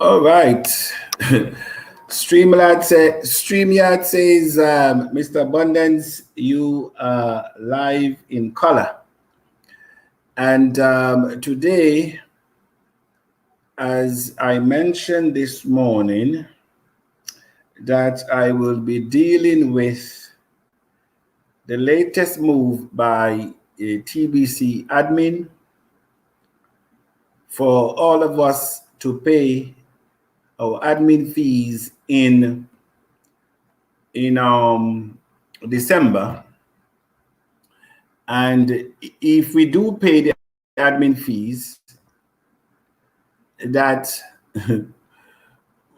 All right. StreamYard says, Mr. Abundance, you are live in color. And today, as I mentioned this morning, that I will be dealing with the latest move by a TBC admin for all of us to pay our admin fees in December. And if we do pay the admin fees, that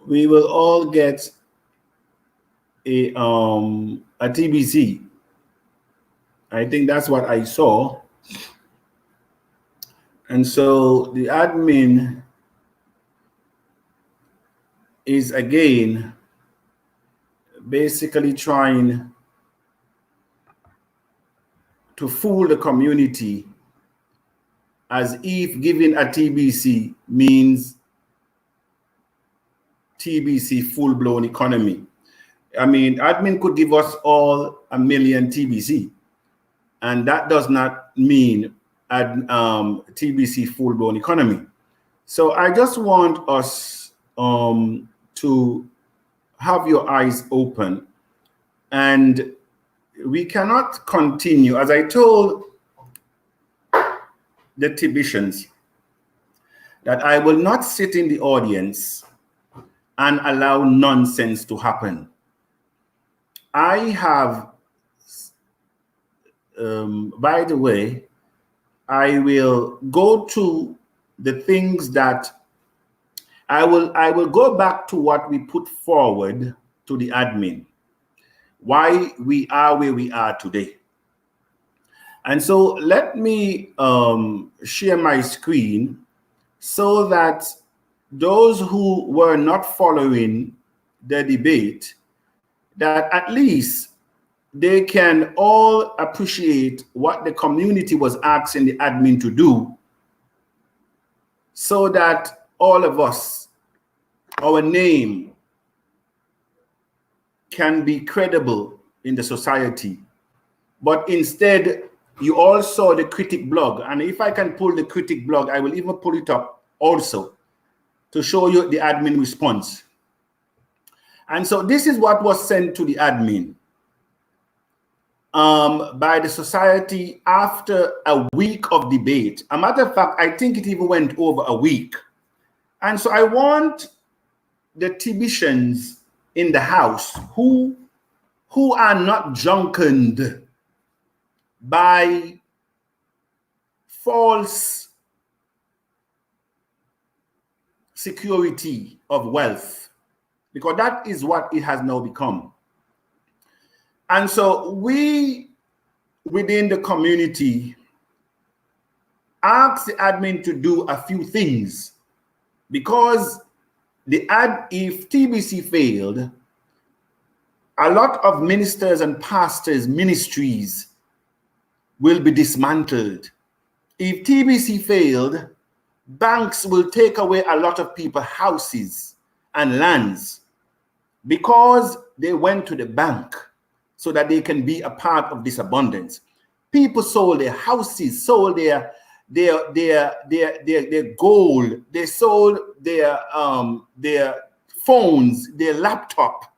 we will all get a TBC. I think that's what I saw. And so the admin is again basically trying to fool the community as if giving a TBC means TBC full-blown economy. I mean, admin could give us all 1 million TBC, and that does not mean TBC full-blown economy. So I just want us to have your eyes open, and we cannot continue. As I told the Tibicians, that I will not sit in the audience and allow nonsense to happen. I have, by the way, I will go to the things that I will go back to what we put forward to the admin, why we are where we are today. And so let me share my screen so that those who were not following the debate, that at least they can all appreciate what the community was asking the admin to do, so that all of us, our name can be credible in the society. But instead, you all saw the critic blog, and if I can pull the critic blog, I will even pull it up also to show you the admin response. And so this is what was sent to the admin by the society after a week of debate. A matter of fact, I think it even went over a week. And so I want the Tibicians in the house who are not drunken by false security of wealth, because that is what it has now become. And so we within the community ask the admin to do a few things, because if TBC failed, a lot of ministers and pastors' ministries will be dismantled. If TBC failed, banks will take away a lot of people's houses and lands because they went to the bank so that they can be a part of this abundance. People sold their houses, sold their gold, they sold their phones, their laptop.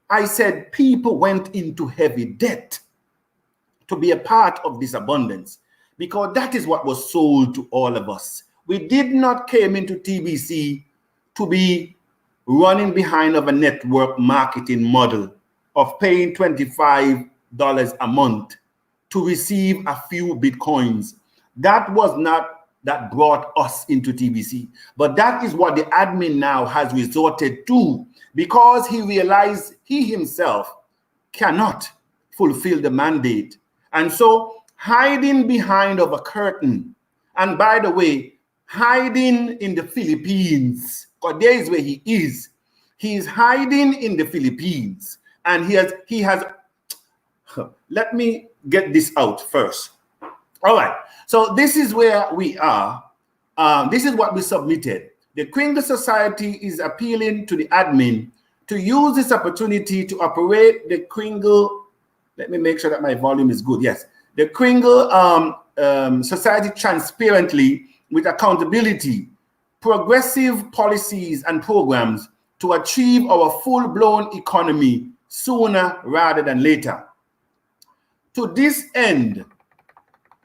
I said people went into heavy debt to be a part of this abundance, because that is what was sold to all of us. We did not came into TBC to be running behind of a network marketing model of paying $25 a month to receive a few Bitcoins. That was not that brought us into TBC, but that is what the admin now has resorted to, because he realized he himself cannot fulfill the mandate. And so hiding behind of a curtain, and by the way, hiding in the Philippines, because there is where he is. He is hiding in the Philippines, and he has let me get this out first. All right, so this is where we are. This is what we submitted. The Kringle Society is appealing to the admin to use this opportunity to operate the Kringle. Let me make sure that my volume is good. Yes. The Kringle Society transparently with accountability, progressive policies and programs to achieve our full-blown economy sooner rather than later. To this end,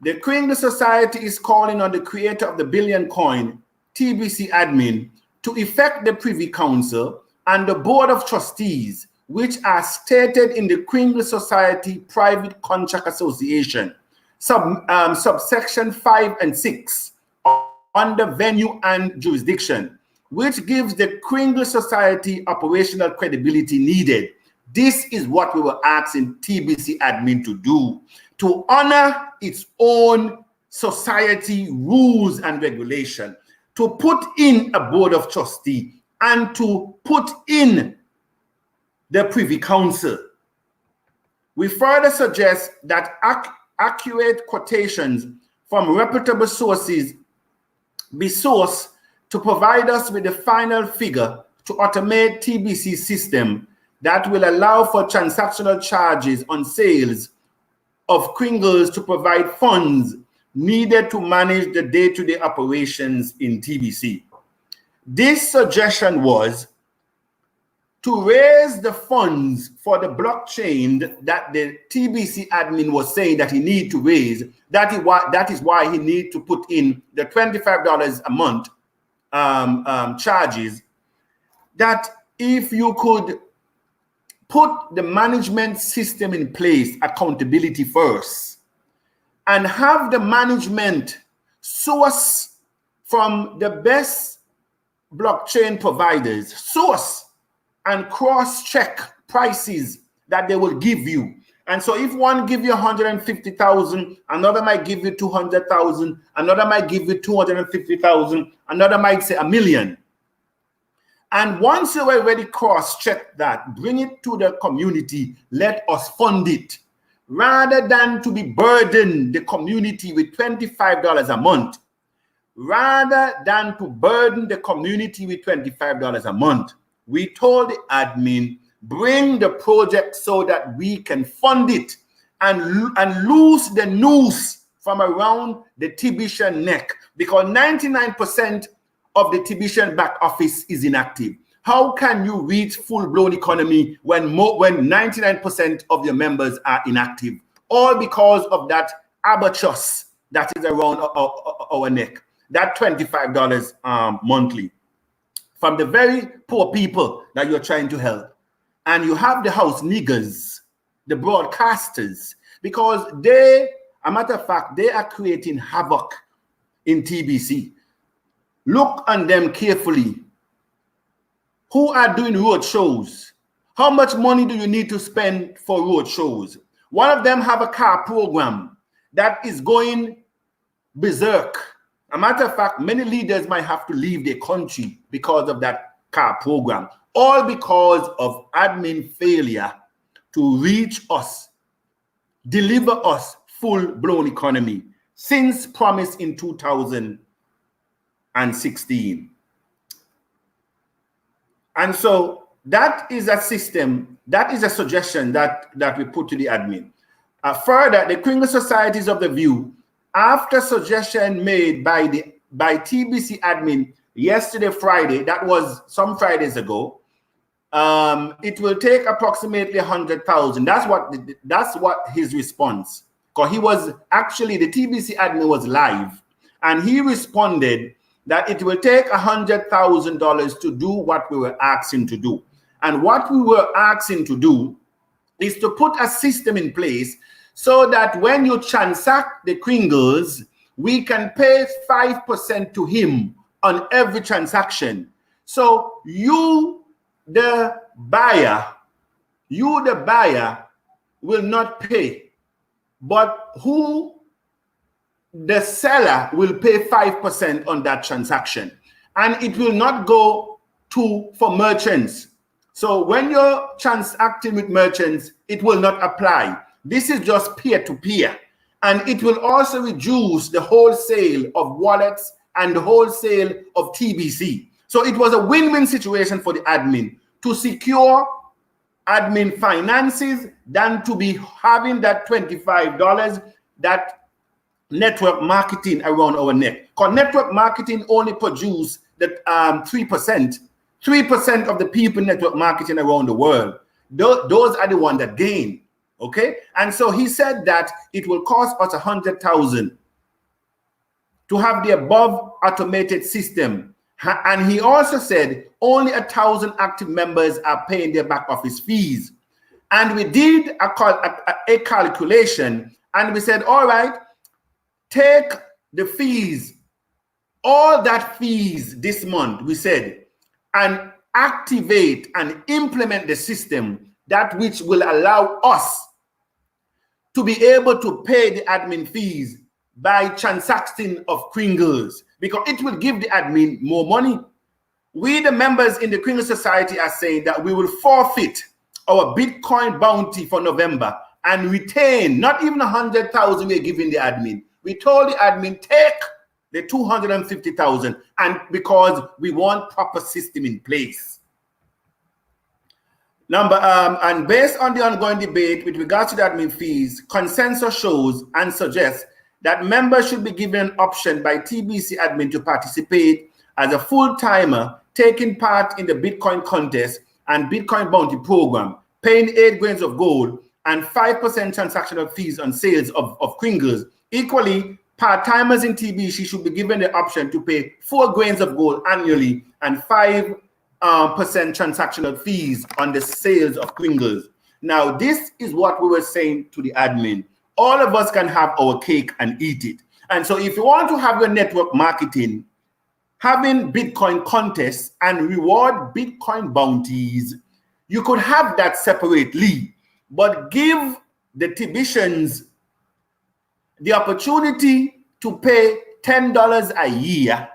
the Kringle Society is calling on the creator of the Billion Coin, TBC admin, to effect the Privy Council and the Board of Trustees, which are stated in the Kringle Society Private Contract Association, subsection 5 and 6, under venue and jurisdiction, which gives the Kringle Society operational credibility needed. This is what we were asking TBC admin to do, to honor its own society rules and regulation, to put in a board of trustee and to put in the Privy Council. We further suggest that accurate quotations from reputable sources be sourced to provide us with the final figure to automate TBC system that will allow for transactional charges on sales of Kringles to provide funds needed to manage the day-to-day operations in TBC. This suggestion was to raise the funds for the blockchain that the TBC admin was saying that he need to raise. That is why he need to put in the $25 a month charges. That if you could put the management system in place, accountability first, and have the management source from the best blockchain providers, source and cross-check prices that they will give you. And so if one give you 150,000, another might give you 200,000, another might give you 250,000, another might say $1 million. And once you already cross-check that, bring it to the community, let us fund it, rather than to be burden the community with $25 a month. Rather than to burden the community with $25 a month, we told the admin, bring the project so that we can fund it and loose the noose from around the TBC neck, because 99% of the TBC back office is inactive. How can you reach full-blown economy when 99% of your members are inactive? All because of that albatross that is around our neck, that $25 monthly. From the very poor people that you're trying to help. And you have the house niggers, the broadcasters, because they, a matter of fact, they are creating havoc in TBC. Look on them carefully. Who are doing road shows? How much money do you need to spend for road shows? One of them have a car program that is going berserk. A matter of fact, many leaders might have to leave their country because of that car program, all because of admin failure to reach us, deliver us full-blown economy since promised in 2016. And so that is a system, that is a suggestion that we put to the admin. Further, the Kringle Society is of the view, after suggestion made by TBC admin yesterday, Friday, that was some Fridays ago, it will take approximately 100,000. That's what his response. Because he was actually, the TBC admin was live, and he responded that it will take $100,000 to do what we were asking to do. And what we were asking to do is to put a system in place so that when you transact the Kringles, we can pay 5% to him on every transaction. So you, the buyer, will not pay, but the seller will pay 5% on that transaction, and it will not go for merchants. So when you're transacting with merchants, it will not apply. This is just peer-to-peer, and it will also reduce the wholesale of wallets and the wholesale of TBC. So it was a win-win situation for the admin to secure admin finances than to be having that $25 that network marketing around our neck. Because network marketing only produce that 3%. 3% of the people in network marketing around the world. Those are the ones that gain. Okay, and so he said that it will cost us $100,000 to have the above automated system. And he also said only 1,000 active members are paying their back office fees. And we did a calculation, and we said, all right, take the fees, all that fees this month, we said, and activate and implement the system, that which will allow us to be able to pay the admin fees by transacting of Kringles, because it will give the admin more money. We, the members in the Kringle Society, are saying that we will forfeit our Bitcoin bounty for November and retain not even 100,000 we're giving the admin. We told the admin, take the 250,000, and because we want proper system in place. And based on the ongoing debate with regards to the admin fees, consensus shows and suggests that members should be given an option by TBC admin to participate as a full-timer, taking part in the Bitcoin contest and Bitcoin bounty program, paying 8 grains of gold and 5% transactional fees on sales of Kringles. Equally, part-timers in TBC should be given the option to pay 4 grains of gold annually and 5% transactional fees on the sales of Kringles. Now, this is what we were saying to the admin. All of us can have our cake and eat it. And so if you want to have your network marketing, having Bitcoin contests and reward Bitcoin bounties, you could have that separately, but give the TBCians the opportunity to pay $10 a year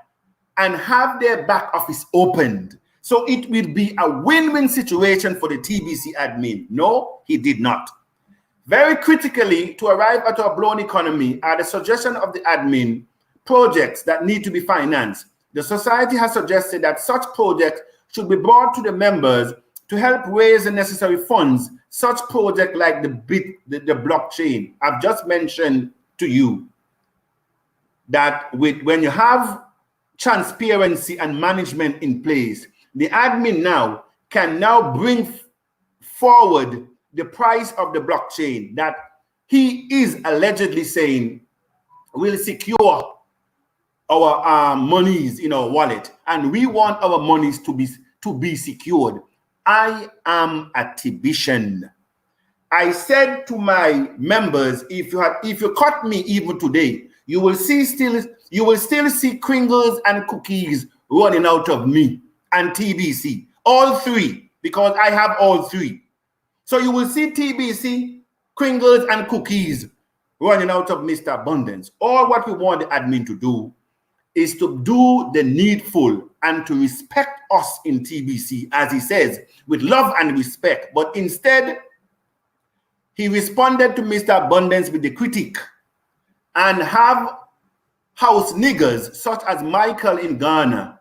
and have their back office opened. So it will be a win-win situation for the TBC admin. No, he did not. Very critically, to arrive at our blown economy are the suggestion of the admin projects that need to be financed. The society has suggested that such projects should be brought to the members to help raise the necessary funds. Such projects like the blockchain. I've just mentioned to you that when you have transparency and management in place, the admin now can now bring forward the price of the blockchain that he is allegedly saying will secure our monies in our wallet, and we want our monies to be secured. I am a TBCian. I said to my members, if you caught me even today, you will still see Kringles and cookies running out of me and TBC, all three, because I have all three. So you will see TBC, Kringles, and cookies running out of Mr. Abundance. All what we want the admin to do is to do the needful and to respect us in TBC, as he says, with love and respect. But instead, he responded to Mr. Abundance with the critique and have house niggers such as Michael in Ghana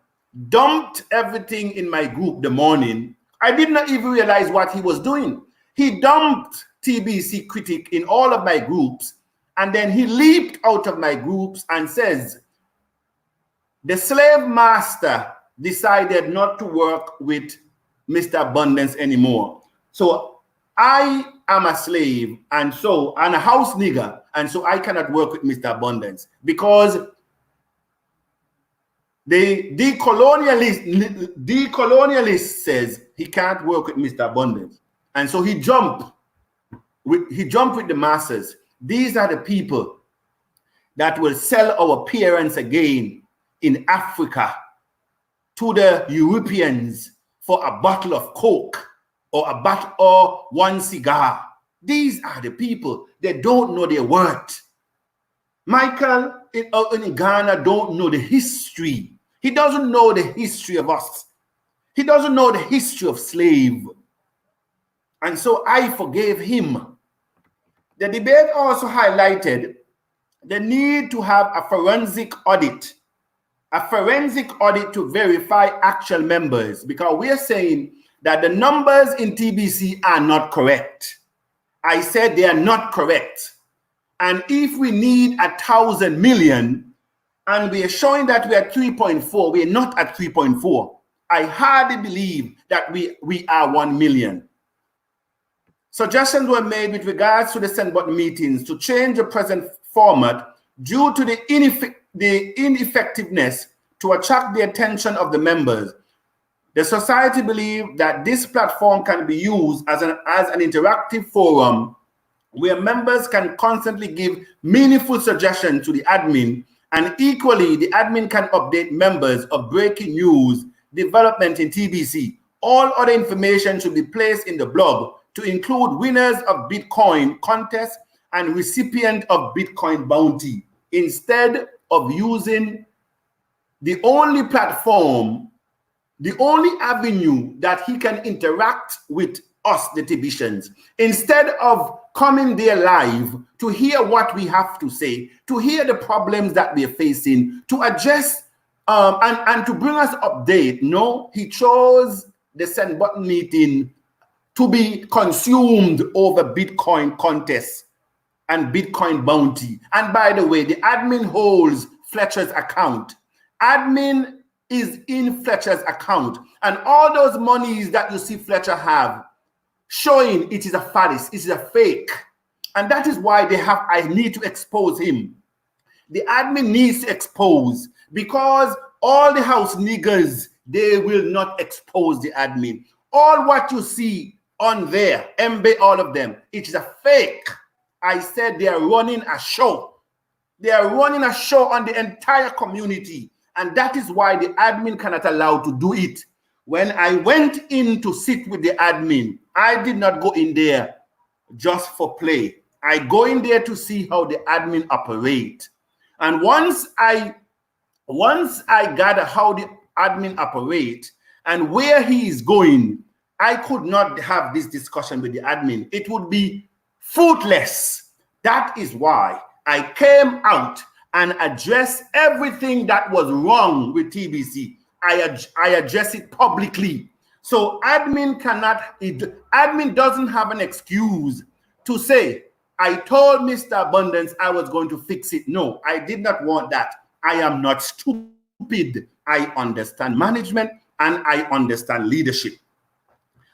dumped everything in my group the morning. I did not even realize what he was doing. He dumped TBC critic in all of my groups, and then he leaped out of my groups and says, the slave master decided not to work with Mr. Abundance anymore. So I am a slave and a house nigger, and so I cannot work with Mr. Abundance because the decolonialist says he can't work with Mr. Abundance. And so he jumped with the masses. These are the people that will sell our parents again in Africa to the Europeans for a bottle of Coke or one cigar. These are the people. They don't know their worth. Michael in Ghana don't know the history. He doesn't know the history of us. He doesn't know the history of slave. And so I forgave him. The debate also highlighted the need to have a forensic audit a forensic audit to verify actual members, because we are saying that the numbers in TBC are not correct. I said they are not correct. And if we need 1,000 million and we are showing that we are 3.4, we are not at 3.4. I hardly believe that we are 1 million. Suggestions were made with regards to the send button meetings to change the present format due to the ineffectiveness to attract the attention of the members. The society believed that this platform can be used as an interactive forum where members can constantly give meaningful suggestions to the admin, and equally the admin can update members of breaking news, development in TBC. All other information should be placed in the blog to include winners of Bitcoin contest and recipient of Bitcoin bounty, instead of using the only platform, the only avenue that he can interact with us, the TBCians, instead of coming there live to hear what we have to say, to hear the problems that we're facing, to address and to bring us update. No, he chose the send button meeting to be consumed over Bitcoin contests and Bitcoin bounty. And by the way, the admin holds Fletcher's account. Admin is in Fletcher's account, and all those monies that you see Fletcher have, showing it is a farce, it is a fake. And that is why I need to expose him. The admin needs to expose, because all the house niggers, they will not expose the admin. All what you see on there, MB, all of them, it is a fake. I said they are running a show. They are running a show on the entire community. And that is why the admin cannot allow to do it. When I went in to sit with the admin, I did not go in there just for play. I go in there to see how the admin operate. And once I gather how the admin operate and where he is going, I could not have this discussion with the admin. It would be fruitless. That is why I came out and addressed everything that was wrong with TBC. I address it publicly. So admin doesn't have an excuse to say, I told Mr. Abundance I was going to fix it. No, I did not want that. I am not stupid. I understand management and I understand leadership.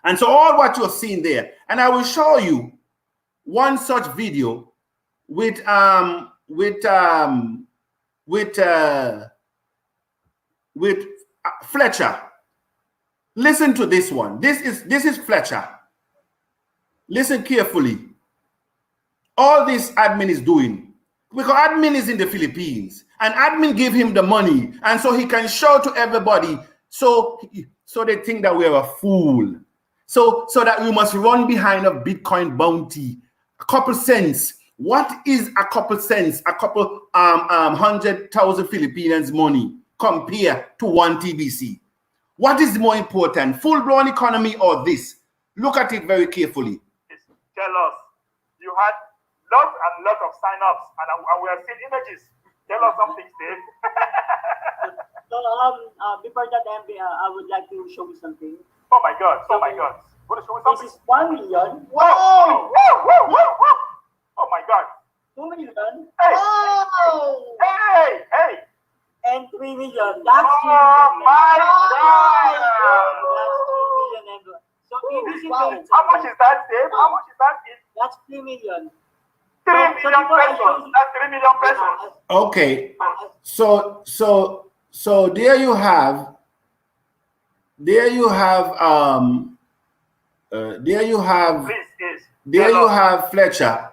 And so all what you're seeing there, and I will show you one such video with Fletcher. Listen to this one. This is Fletcher. Listen carefully. All this admin is doing, because admin is in the Philippines, and admin give him the money, and so he can show to everybody. So they think that we're a fool. So that we must run behind a Bitcoin bounty. A couple cents. What is a couple cents? A couple 100,000 Filipinos money compared to one TBC. What is more important, full-blown economy or this? Look at it very carefully. Tell us, you had lots and lots of sign-ups, and we have seen images. Tell us something, Steve. So before that, I would like to show you something. Oh my God! Oh my God! Want to show me something? This is 1 million. Whoa! Whoa! Whoa! Whoa! Whoa! Oh my God! 2 million. Hey! Oh! Hey! Hey! And 3 million. That's 3 million. Oh my God! That's 3 million. So TBC paid. How much is that, Dave? How much is that? That's 3 million. 3 million pesos. That's 3 million pesos. Okay. So there you have Fletcher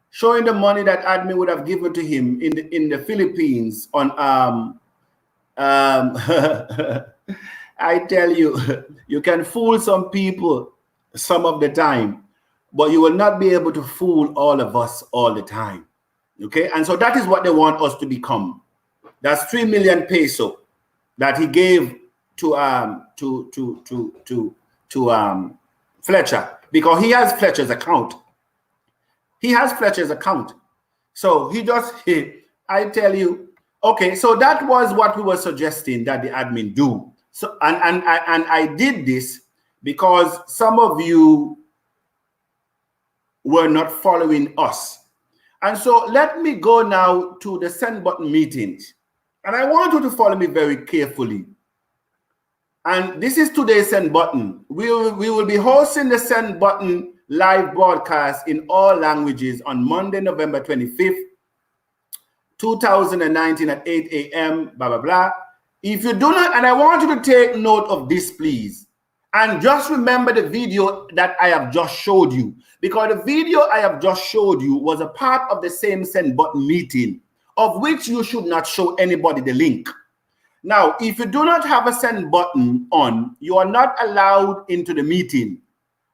showing the money that admin would have given to him in the Philippines on I tell you, you can fool some people some of the time, but you will not be able to fool all of us all the time. Okay, and so that is what they want us to become. That's 3 million peso that he gave to Fletcher, because he has Fletcher's account. He has Fletcher's account. So I tell you, Okay, so that was what we were suggesting that the admin do. So and I did this because some of you were not following us. And so let me go now to the send button meetings. And I want you to follow me very carefully. And this is today's send button. We will be hosting the send button live broadcast in all languages on Monday, November 25th, 2019 at 8 a.m., blah, blah, blah. If you do not, and I want you to take note of this, please. And just remember the video that I have just showed you, because the video I have just showed you was a part of the same send button meeting, of which you should not show anybody the link. Now, if you do not have a send button on, you are not allowed into the meeting.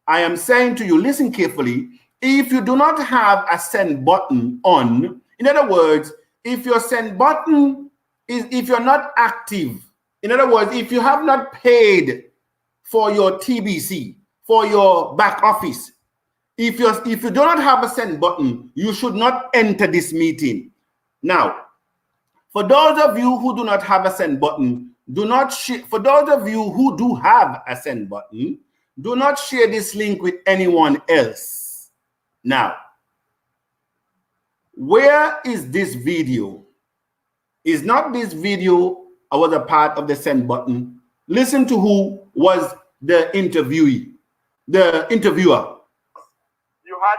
I am saying to you, listen carefully, if you do not have a send button on, in other words, if your send button is, if you're not active, in other words, if you have not paid for your TBC, for your back office, if you do not have a send button, you should not enter this meeting. Now, for those of you who do not have a send button, do not share. For those of you who do have a send button, do not share this link with anyone else. Now, where is this video? Is not this video was a part of the send button? Listen to who was the interviewee, the interviewer. You had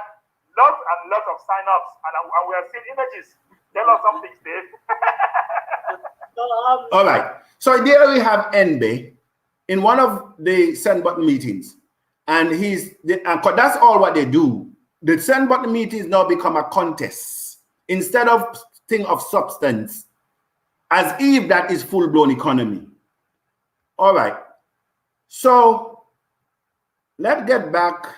lots and lots of sign-ups, and we have seen images. Tell us something, Dave. All right. So there we have NB in one of the send button meetings, and that's all what they do. The send button meetings now become a contest instead of thing of substance, as if that is full-blown economy. All right. So let's get back.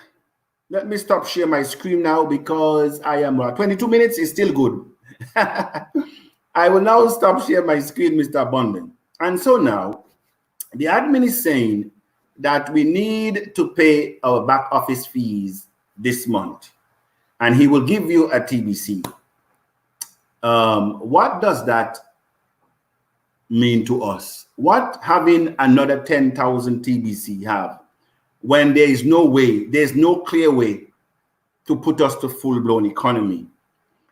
Let me stop share my screen now because I am 22 minutes is still good. I will now stop share my screen, Mr. Abundant. And so now the admin is saying that we need to pay our back office fees this month, and he will give you a TBC. What does that mean to us? What having another 10,000 TBC have when there is no way, there's no clear way to put us to full-blown economy?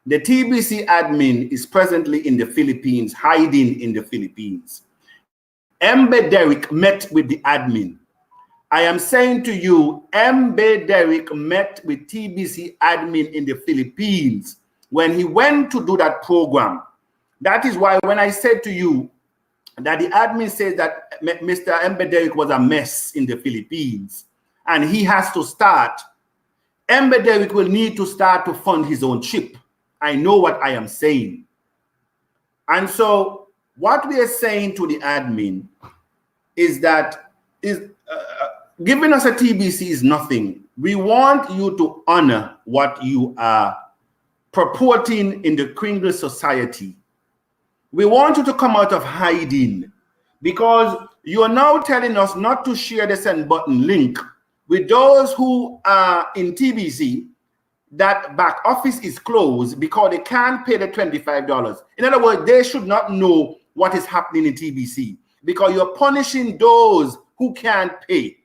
The TBC admin is presently in the Philippines, hiding in the Philippines. Mbe Derrick met with the admin. I am saying to you, Mbe Derrick met with TBC admin in the Philippines when he went to do that program. That is why when I said to you that the admin says that Mr. Mbe Derrick was a mess in the Philippines and he has to start, Mbe Derrick will need to start to fund his own chip. I know what I am saying. And so what we are saying to the admin is that giving us a TBC is nothing. We want you to honor what you are purporting in the Kringle society. We want you to come out of hiding because you are now telling us not to share the send button link with those who are in TBC. That back office is closed because they can't pay the $25. In other words, they should not know what is happening in TBC because you're punishing those who can't pay.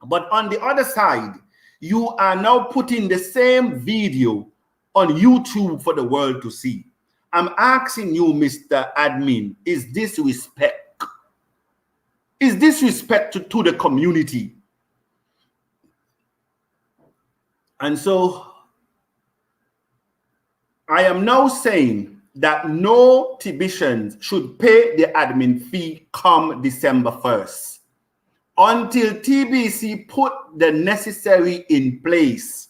But on the other side, you are now putting the same video on YouTube for the world to see. I'm asking you, Mr. Admin, is this respect? Is this respect to the community? And so I am now saying that no Tibetians should pay the admin fee come December 1st until TBC put the necessary in place.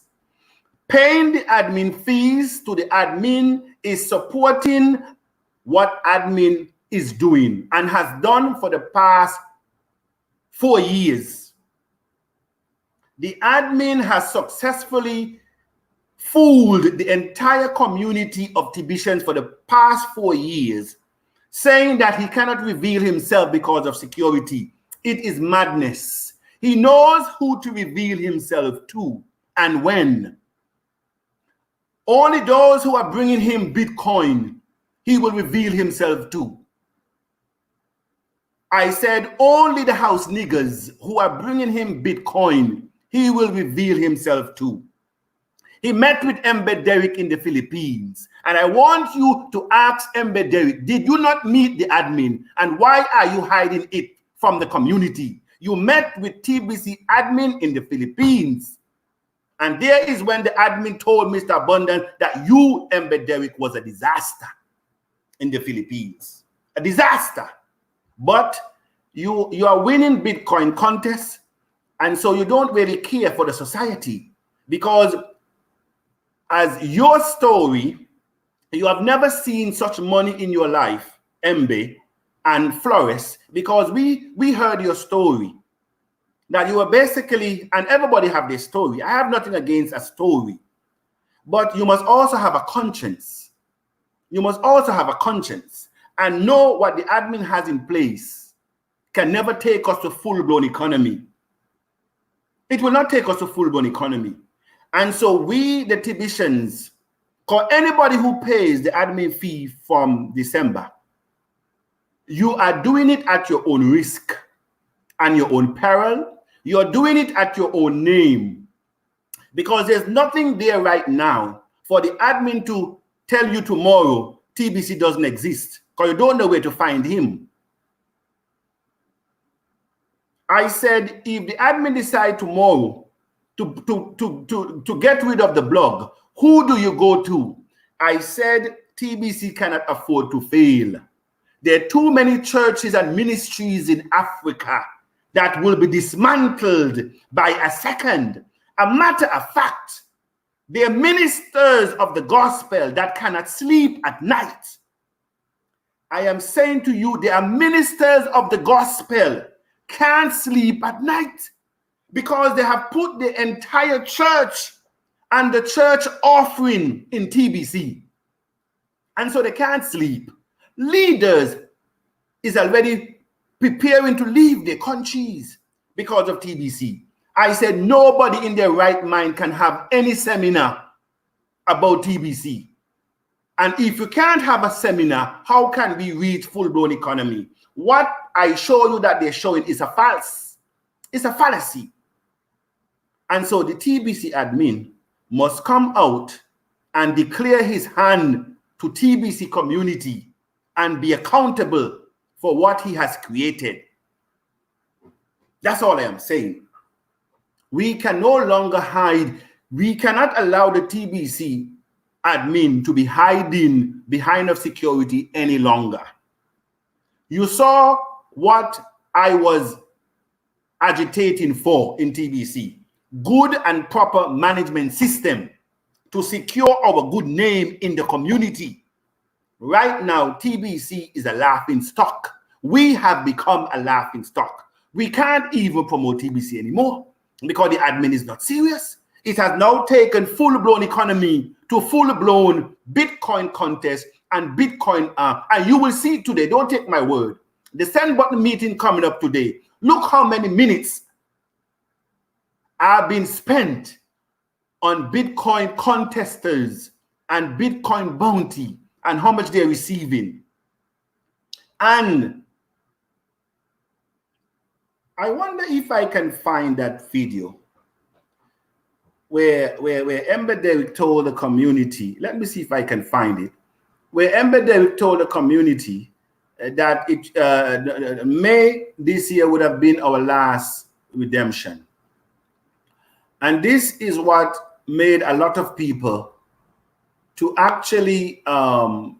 Paying the admin fees to the admin is supporting what admin is doing and has done for the past 4 years. The admin has successfully fooled the entire community of Tibetians for the past 4 years, saying that he cannot reveal himself because of security. It is madness. He knows who to reveal himself to and when. Only those who are bringing him Bitcoin, he will reveal himself to. I said only the house niggers who are bringing him Bitcoin, he will reveal himself to. He met with Embe Derrick in the Philippines. And I want you to ask Embe Derrick, did you not meet the admin? And why are you hiding it from the community? You met with TBC admin in the Philippines. And there is when the admin told Mr. Abundance that you, Embe Derrick, was a disaster in the Philippines. A disaster. But you are winning Bitcoin contests. And so you don't really care for the society. Because as your story, you have never seen such money in your life, Embe and Flores, because we heard your story. That you were basically, and everybody have their story. I have nothing against a story. But you must also have a conscience. You must also have a conscience and know what the admin has in place can never take us to full-blown economy. It will not take us to full-blown economy. And so we, the TBCians, call anybody who pays the admin fee from December, you are doing it at your own risk and your own peril. You're doing it at your own name. Because there's nothing there right now for the admin to tell you tomorrow TBC doesn't exist, because you don't know where to find him. I said, if the admin decide tomorrow to get rid of the blog, who do you go to? I said, TBC cannot afford to fail. There are too many churches and ministries in Africa that will be dismantled by a second. A matter of fact, they are ministers of the gospel that cannot sleep at night. I am saying to you, they are ministers of the gospel, can't sleep at night because they have put the entire church and the church offering in TBC. And so they can't sleep. Leaders is already preparing to leave their countries because of TBC. I said nobody in their right mind can have any seminar about TBC. And if you can't have a seminar, how can we reach full-blown economy? What I show you that they're showing is a false. It's a fallacy. And so the TBC admin must come out and declare his hand to TBC community and be accountable for what he has created. That's all I am saying. We can no longer hide. We cannot allow the TBC admin to be hiding behind of security any longer. You saw what I was agitating for in TBC. Good and proper management system to secure our good name in the community. Right now, TBC is a laughing stock. We have become a laughing stock. We can't even promote TBC anymore because the admin is not serious. It has now taken full-blown economy to full-blown Bitcoin contest and Bitcoin. And you will see today, don't take my word, the send button meeting coming up today. Look how many minutes are being spent on Bitcoin contesters and Bitcoin bounty and how much they're receiving. And I wonder if I can find that video where Embe Derrick told the community, let me see if I can find it, where Embe Derrick told the community that May this year would have been our last redemption. And this is what made a lot of people to actually, a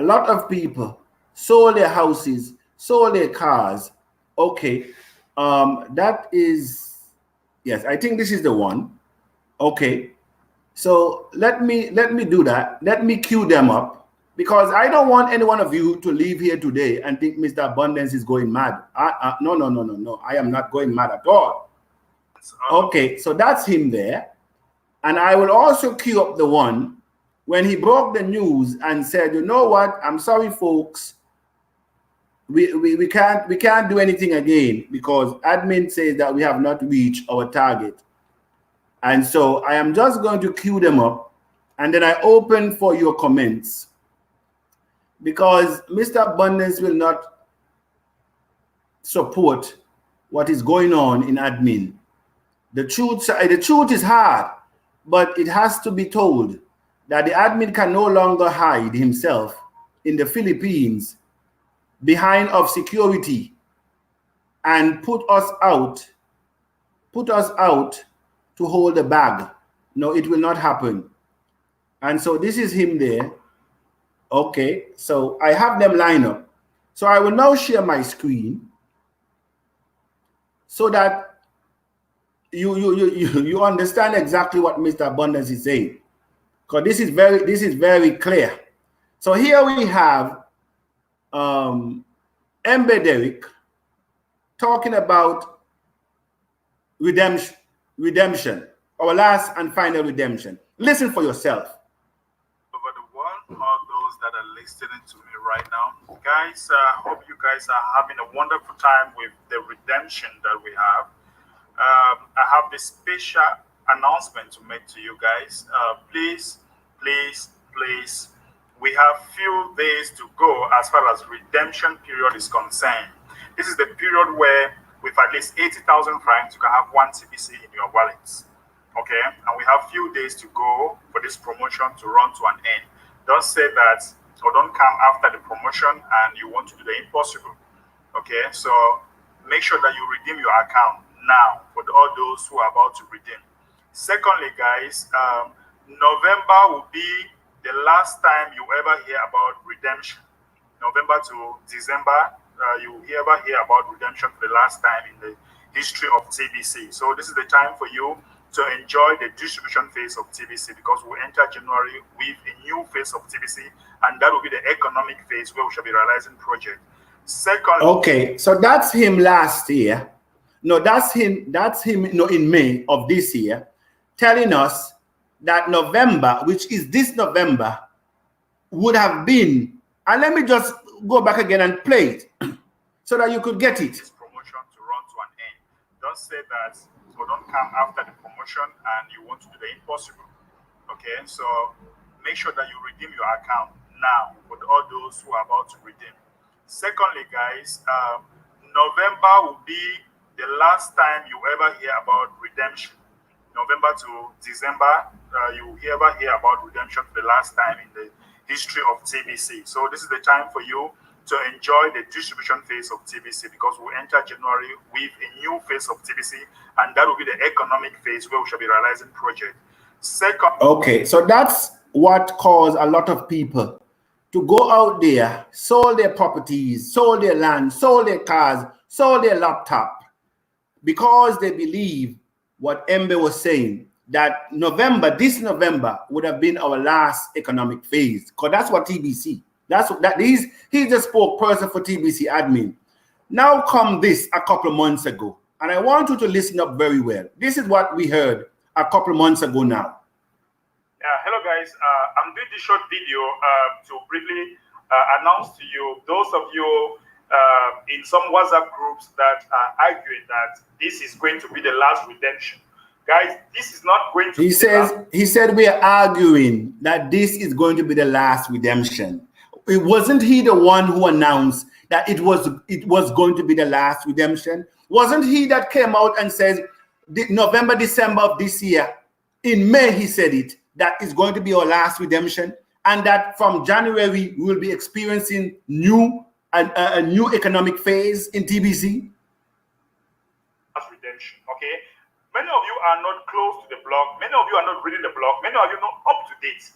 lot of people sold their houses, sold their cars. Okay, that is, yes, I think this is the one. Okay, so let me do that. Let me cue them up, because I don't want any one of you to leave here today and think Mr. Abundance is going mad. No. I am not going mad at all. Okay, so that's him there. And I will also cue up the one when he broke the news and said, you know what, I'm sorry, folks. We can't do anything again because admin says that we have not reached our target. And so I am just going to cue them up and then I open for your comments, because Mr. Abundance will not support what is going on in admin. The truth is hard, but it has to be told that the admin can no longer hide himself in the Philippines behind of security and put us out to hold the bag. No, it will not happen. And so this is him there. Okay, so I have them line up. So I will now share my screen so that you understand exactly what Mr. Abundance is saying, because this is very clear. So here we have Embe Derrick talking about redemption, our last and final redemption. Listen for yourself. Over the world, all those that are listening to me right now, guys, hope you guys are having a wonderful time with the redemption that we have. I have this special announcement to make to you guys. Please, we have few days to go as far as redemption period is concerned. This is the period where with at least 80,000 francs, you can have 1 TBC in your wallets. Okay, and we have few days to go for this promotion to run to an end. Don't say that, or don't come after the promotion and you want to do the impossible. Okay, so make sure that you redeem your account now for all those who are about to redeem. Secondly, guys, November will be the last time you ever hear about redemption. November to December, you ever hear about redemption for the last time in the history of TBC. So this is the time for you to enjoy the distribution phase of TBC, because we enter January with a new phase of TBC, and that will be the economic phase where we shall be realizing project. Second, okay, so that's him last year. No, that's him in May of this year, telling us that November, which is this November, would have been, and let me just go back again and play it so that you could get it. This promotion to run to an end. Don't say that, or don't come after the promotion and you want to do the impossible. Okay, so make sure that you redeem your account now for all those who are about to redeem. Secondly, guys, November will be the last time you ever hear about redemption. November to December, you ever hear about redemption for the last time in the history of TBC. So this is the time for you to enjoy the distribution phase of TBC, because we enter January with a new phase of TBC, and that will be the economic phase where we shall be realizing project. Second, okay, so that's what caused a lot of people to go out there, sold their properties, sold their land, sold their cars, sold their laptop, because they believe what Embe was saying, that this November would have been our last economic phase, because that's what TBC. He's the spokesperson for TBC admin. Now come this a couple of months ago, and I want you to listen up very well. This is what we heard a couple of months ago now. Hello guys, I'm doing this short video to briefly announce to you, those of you in some WhatsApp groups that are arguing that this is going to be the last redemption. Guys, this is not going to He said we are arguing that this is going to be the last redemption. It wasn't he the one who announced that it was going to be the last redemption? Wasn't he that came out and says November, December of this year? In May, he said it, that is going to be our last redemption, and that from January we will be experiencing a new economic phase in TBC. Redemption, okay? Many of you are not close to the blog. Many of you are not reading the blog. Many of you are not up to date.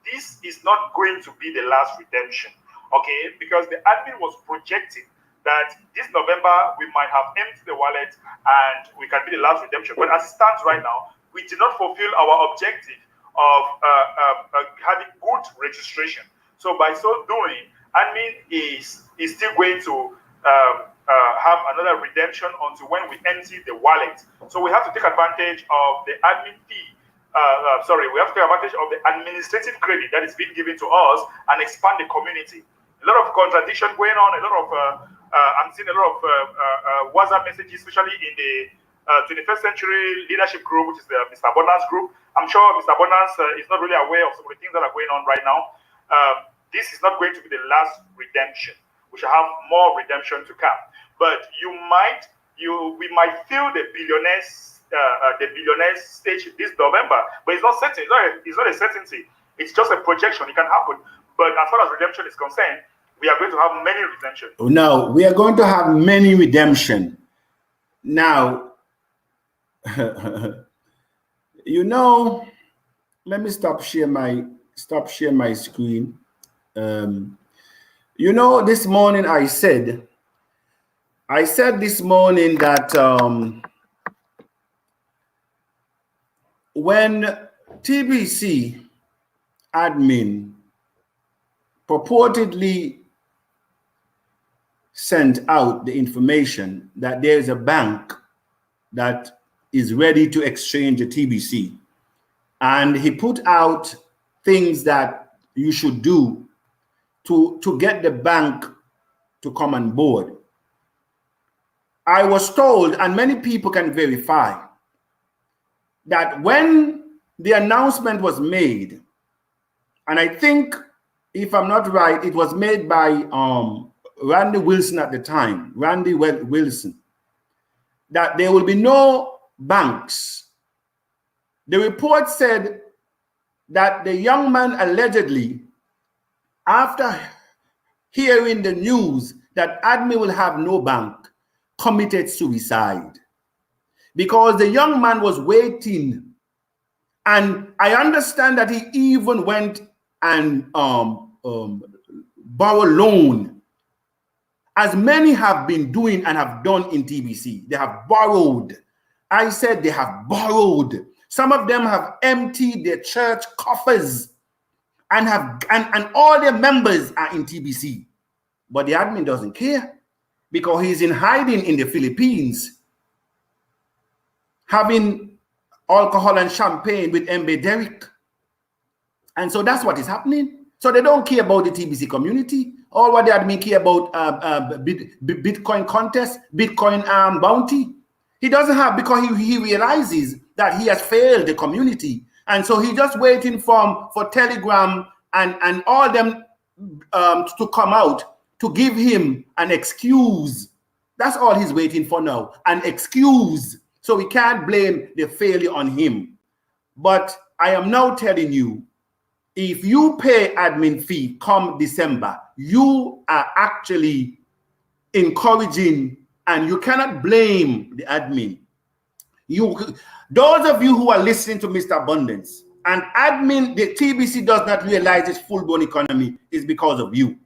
This is not going to be the last redemption, okay? Because the admin was projecting that this November we might have emptied the wallet and we can be the last redemption. But as it stands right now, we did not fulfill our objective of having good registration. So by so doing, admin is still going to have another redemption until when we empty the wallet. So we have to take advantage of the admin fee. We have to take advantage of the administrative credit that is being given to us and expand the community. A lot of contradiction going on. A lot of I'm seeing a lot of WhatsApp messages, especially in the 21st Century Leadership Group, which is the Mr. Abundance Group. I'm sure Mr. Abundance is not really aware of some of the things that are going on right now. This is not going to be the last redemption. We shall have more redemption to come. But we might feel the billionaires stage this November, but it's not certain. It's not a certainty. It's just a projection. It can happen. But as far as redemption is concerned, we are going to have many redemption. No, we are going to have many redemption. Now, you know, let me stop share my screen. You know, this morning I said this morning that when TBC admin purportedly sent out the information that there's a bank that is ready to exchange a TBC, and he put out things that you should do to get the bank to come on board. I was told, and many people can verify, that when the announcement was made, and I think, if I'm not right, it was made by Randy Wilson at the time, Randy Wilson, that there will be no banks. The report said that the young man allegedly, after hearing the news that admin will have no bank, committed suicide, because the young man was waiting. And I understand that he even went and borrowed loan, as many have been doing and have done in TBC. They have borrowed. I said they have borrowed. Some of them have emptied their church coffers and all their members are in TBC. But the admin doesn't care, because he's in hiding in the Philippines, having alcohol and champagne with Mb Derrick. And so that's what is happening. So they don't care about the TBC community. All what the admin care about Bitcoin contest, Bitcoin bounty. He doesn't have, because he realizes that he has failed the community. And so he's just waiting for Telegram and all them to come out to give him an excuse. That's all he's waiting for now, an excuse. So we can't blame the failure on him. But I am now telling you, if you pay admin fee come December, you are actually encouraging, and you cannot blame the admin. Those of you who are listening to Mr. Abundance, and admin, the TBC does not realize its full-blown economy, is because of you.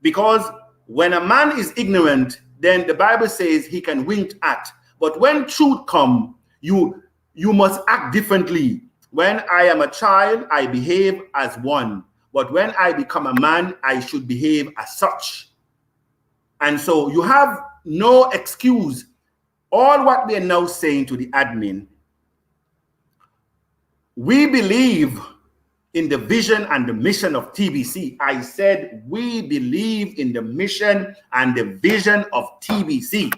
Because when a man is ignorant, then the Bible says he can wink at. But when truth comes, you must act differently. When I am a child, I behave as one. But when I become a man, I should behave as such. And so you have no excuse. All what we are now saying to the admin, we believe in the vision and the mission of TBC. I said we believe in the mission and the vision of TBC.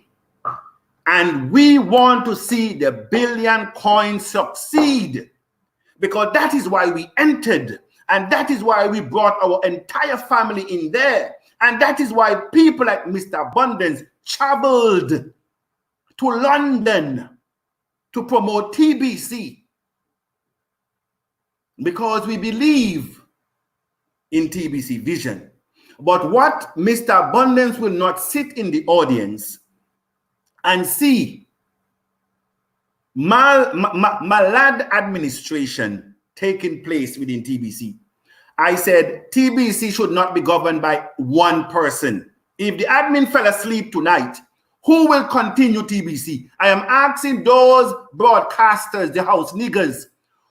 And we want to see the billion coin succeed, because that is why we entered, and that is why we brought our entire family in there, and that is why people like Mr. Abundance traveled to London to promote TBC, because we believe in TBC vision. But what Mr. Abundance will not sit in the audience and see malad administration taking place within TBC. I said TBC should not be governed by one person. If the admin fell asleep tonight, who will continue TBC? I am asking those broadcasters, the house niggers,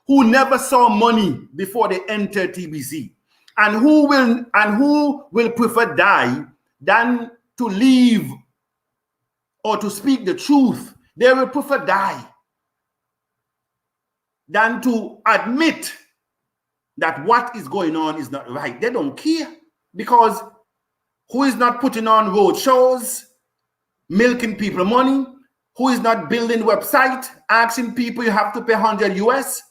who never saw money before they entered TBC, and who will prefer die than to leave or to speak the truth. They will prefer die than to admit that what is going on is not right. They don't care, because who is not putting on road shows, milking people money, who is not building website, asking people you have to pay 100 US,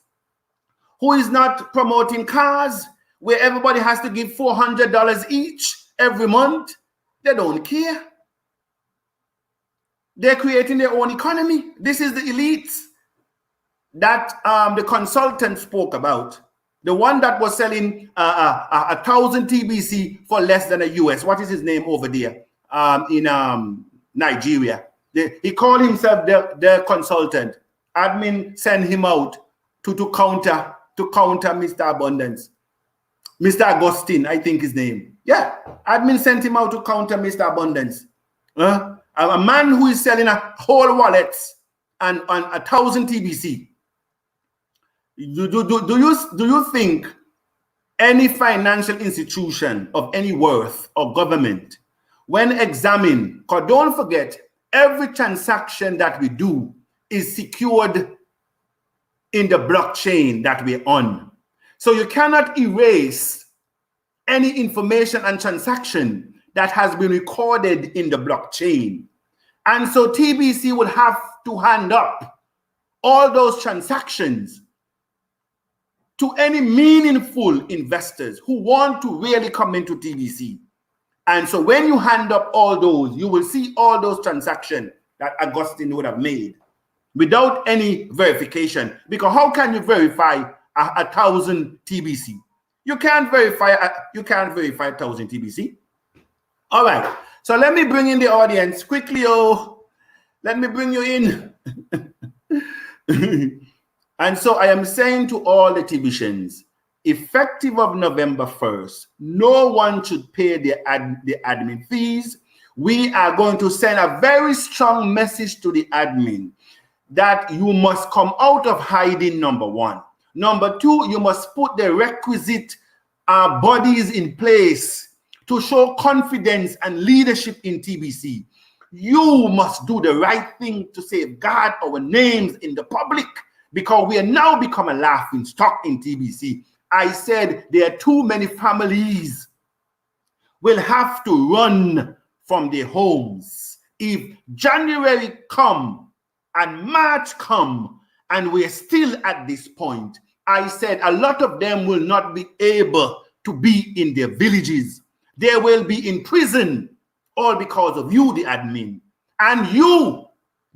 who is not promoting cars where everybody has to give $400 each every month. They don't care. They're creating their own economy. This is the elites that the consultant spoke about. The one that was selling 1,000 TBC for less than a US. What is his name over there in Nigeria? He called himself the consultant. Admin sent him out to counter Mr. Abundance. Mr. Augustine, I think his name. Yeah, admin sent him out to counter Mr. Abundance. A man who is selling a whole wallet and on 1,000 TBC. Do you think any financial institution of any worth or government, when examined, because don't forget, every transaction that we do is secured in the blockchain that we're on. So you cannot erase any information and transaction that has been recorded in the blockchain. And so TBC will have to hand up all those transactions to any meaningful investors who want to really come into TBC. And so when you hand up all those, you will see all those transactions that Augustine would have made without any verification. Because how can you verify 1,000 TBC? You can't verify 1,000 TBC. All right. So let me bring in the audience quickly. Let me bring you in. And so I am saying to all the TBCians, effective of November 1st, no one should pay the admin fees. We are going to send a very strong message to the admin that you must come out of hiding, number one. Number two, you must put the requisite bodies in place to show confidence and leadership in TBC. You must do the right thing to safeguard our names in the public, because we are now become a laughing stock in TBC. I said there are too many families will have to run from their homes. If January come and March come and we're still at this point, I said a lot of them will not be able to be in their villages. They will be in prison, all because of you, the admin. And you,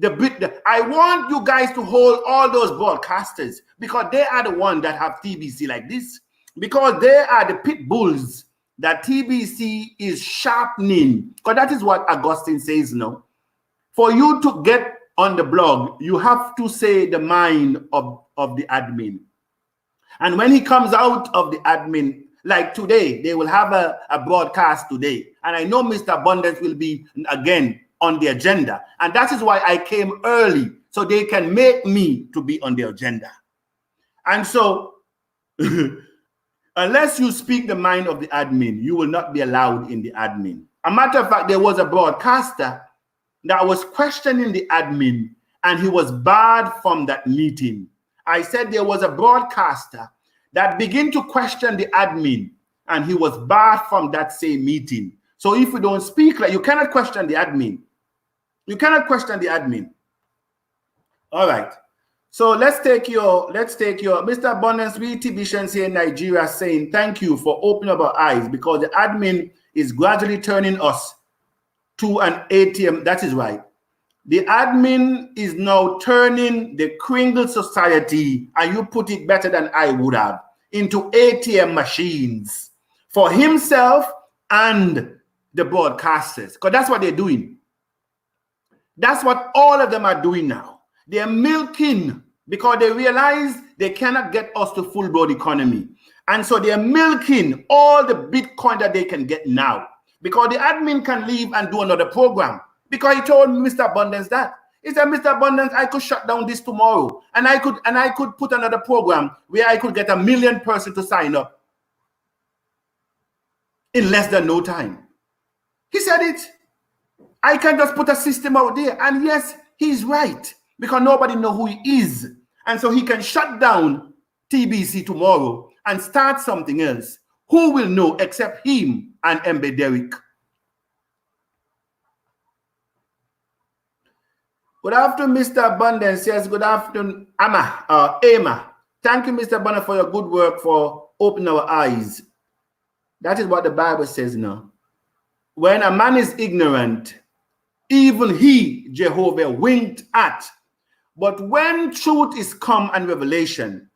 I want you guys to hold all those broadcasters, because they are the ones that have TBC like this, because they are the pit bulls that TBC is sharpening. Because that is what Augustine says now. For you to get on the blog, you have to say the mind of the admin. And when he comes out of the admin, like today, they will have a broadcast today. And I know Mr. Abundance will be again on the agenda. And that is why I came early, so they can make me to be on the agenda. And so, unless you speak the mind of the admin, you will not be allowed in the admin. A matter of fact, there was a broadcaster that was questioning the admin, and he was barred from that meeting. I said there was a broadcaster that began to question the admin, and he was barred from that same meeting. So if you don't speak, like, you cannot question the admin. You cannot question the admin. All right. So let's take your Mr. Abundance, we TBCians here in Nigeria saying thank you for opening up our eyes, because the admin is gradually turning us to an ATM. That is right. The admin is now turning the Kringle society, and you put it better than I would have, into ATM machines for himself and the broadcasters, because that's what they're doing. That's what all of them are doing now. They're milking, because they realize they cannot get us to full-blown economy. And so they're milking all the Bitcoin that they can get now, because the admin can leave and do another program. Because he told Mr. Abundance that. He said, Mr. Abundance, I could shut down this tomorrow, and I could put another program where I could get 1 million person to sign up in less than no time. He said it. I can just put a system out there. And yes, he's right, because nobody knows who he is. And so he can shut down TBC tomorrow and start something else. Who will know except him and Mbe Derrick? Good afternoon, Mr. Abundance. Yes, good afternoon, Emma. Thank you, Mr. Abundance, for your good work for opening our eyes. That is what the Bible says now. When a man is ignorant, even he, Jehovah, winked at. But when truth is come and revelation,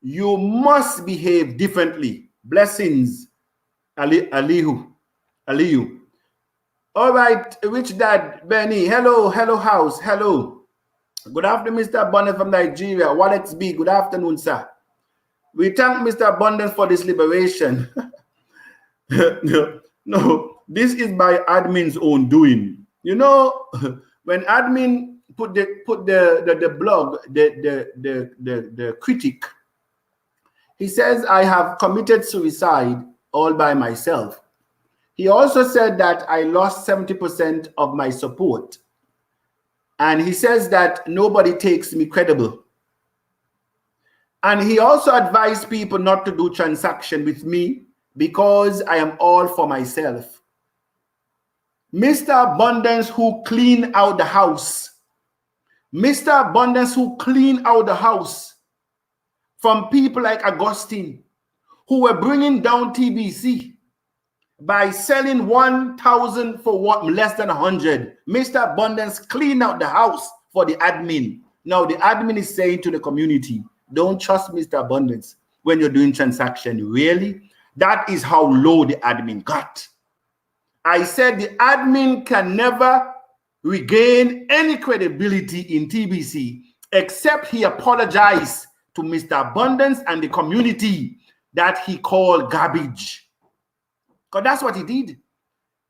you must behave differently. Blessings, Alihu. All right, Rich Dad, Benny. Hello, house. Hello. Good afternoon, Mr. Abundance from Nigeria. Walex B. Good afternoon, sir. We thank Mr. Abundance for this liberation. No, this is by admin's own doing. You know, when admin put the blog, the critic, he says, I have committed suicide all by myself. He also said that I lost 70% of my support. And he says that nobody takes me credible. And he also advised people not to do transaction with me because I am all for myself. Mr. Abundance who clean out the house. Mr. Abundance who clean out the house from people like Augustine who were bringing down TBC by selling 1,000 for what less than 100. Mr. Abundance clean out the house for the admin. Now the admin is saying to the community, don't trust Mr. Abundance when you're doing transaction. Really? That is how low the admin got. I said the admin can never regain any credibility in TBC except he apologized to Mr. Abundance and the community that he called garbage. Because that's what he did.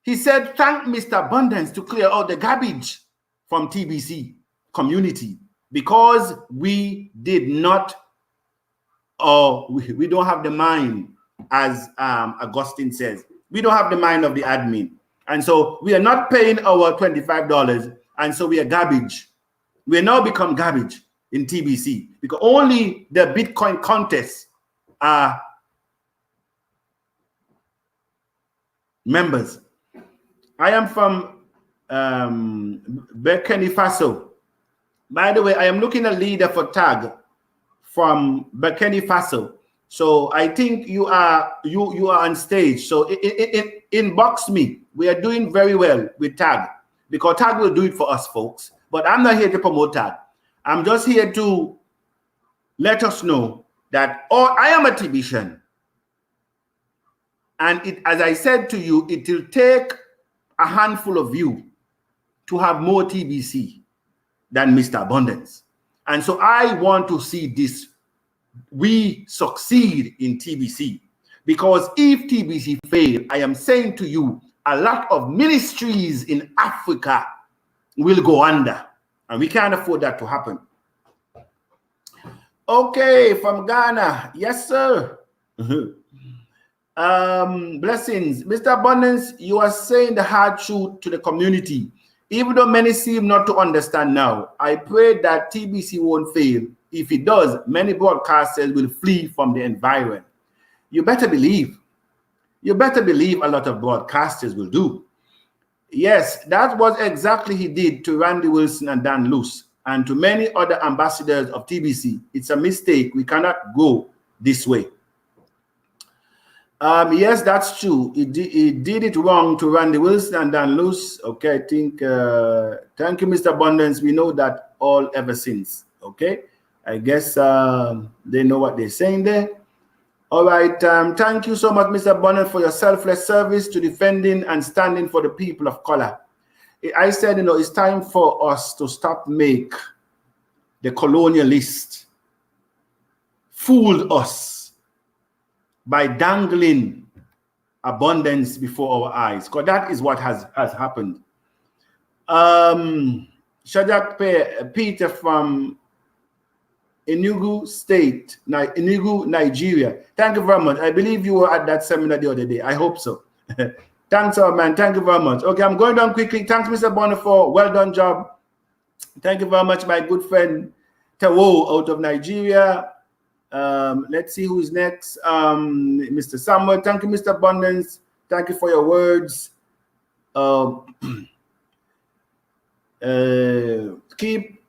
He said, thank Mr. Abundance to clear out the garbage from TBC community because we did not, we don't have the mind, as Augustine says. We don't have the mind of the admin. And so we are not paying our $25. And so we are garbage. We are now become garbage in TBC because only the Bitcoin contests are members. I am from Burkina Faso. By the way, I am looking at leader for tag from Burkina Faso. So I think you are on stage. So inbox me. We are doing very well with tag because tag will do it for us, folks. But I'm not here to promote tag. I'm just here to let us know that I am a TBCian. And as I said to you, it will take a handful of you to have more TBC than Mr. Abundance. And so I want to see this, we succeed in TBC. Because if TBC fail, I am saying to you, a lot of ministries in Africa will go under. And we can't afford that to happen. Okay, from Ghana. Yes, sir. Blessings. Mr. Abundance, you are saying the hard truth to the community, even though many seem not to understand now. I pray that TBC won't fail. If it does, many broadcasters will flee from the environment. You better believe. You better believe a lot of broadcasters will do. Yes, that was exactly he did to Randy Wilson and Dan Luce and to many other ambassadors of TBC. It's a mistake. We cannot go this way. Yes, that's true. He did it wrong to Randy Wilson and Dan Luce. Okay, I think, thank you, Mr. Abundance. We know that all ever since. Okay, I guess they know what they're saying there. All right, thank you so much, Mr. Abundance, for your selfless service to defending and standing for the people of color. I said, you know, it's time for us to stop make the colonialist fooled us by dangling abundance before our eyes, because that is what has happened. Shadrach Peter from Enugu State, Enugu, Nigeria. Thank you very much. I believe you were at that seminar the other day. I hope so. Thanks, our man. Thank you very much. Okay, I'm going down quickly. Thanks, Mr. Bonner, for well done job. Thank you very much, my good friend Tawo out of Nigeria. Let's see who's next. Mr. Samuel. Thank you, Mr. Abundance. Thank you for your words. Keep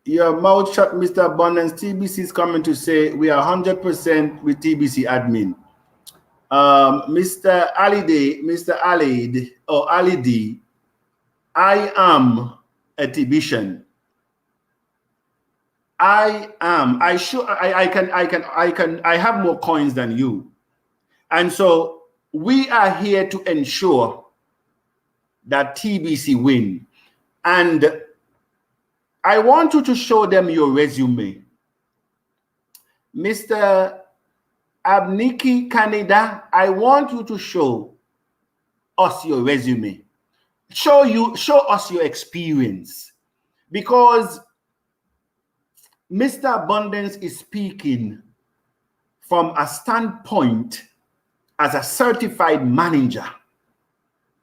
your mouth shut, Mr. Abundance. TBC is coming to say we are 100% with TBC admin. Mr. Alide, Mr. Alid or Alidi, I am a Tibetian. I have more coins than you. And so we are here to ensure that TBC win. And I want you to show them your resume. Mr. Abniki Canada, I want you to show us your resume. Show us your experience. Because Mr. Abundance is speaking from a standpoint as a certified manager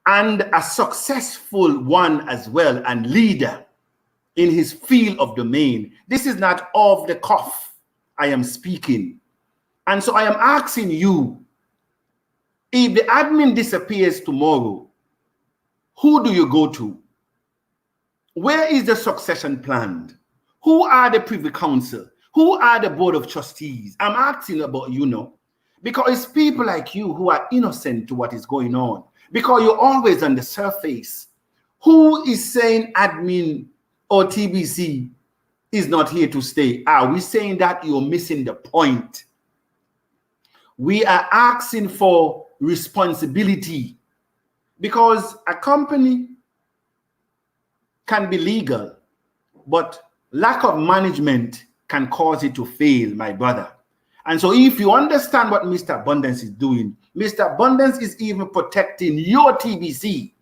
and a successful one as well and leader in his field of domain. This is not off the cuff I am speaking. And so I am asking you, if the admin disappears tomorrow, who do you go to? Where is the succession planned? Who are the Privy Council? Who are the Board of Trustees? I'm asking about you know, because it's people like you who are innocent to what is going on, because you're always on the surface. Who is saying admin or TBC is not here to stay? Are we saying that? You're missing the point. We are asking for responsibility, because a company can be legal, but lack of management can cause it to fail, my brother. And so if you understand what Mr. Abundance is doing, Mr. Abundance is even protecting your TBC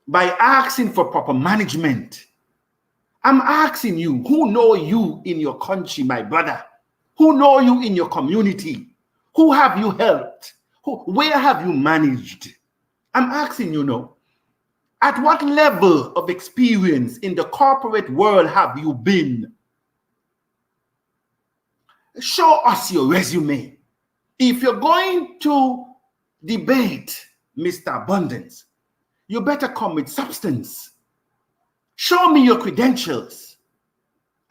by asking for proper management. I'm asking you, who know you in your country, my brother? Who know you in your community? Who have you helped? Where have you managed? I'm asking you now, at what level of experience in the corporate world have you been? Show us your resume. If you're going to debate Mr. Abundance, you better come with substance. Show me your credentials,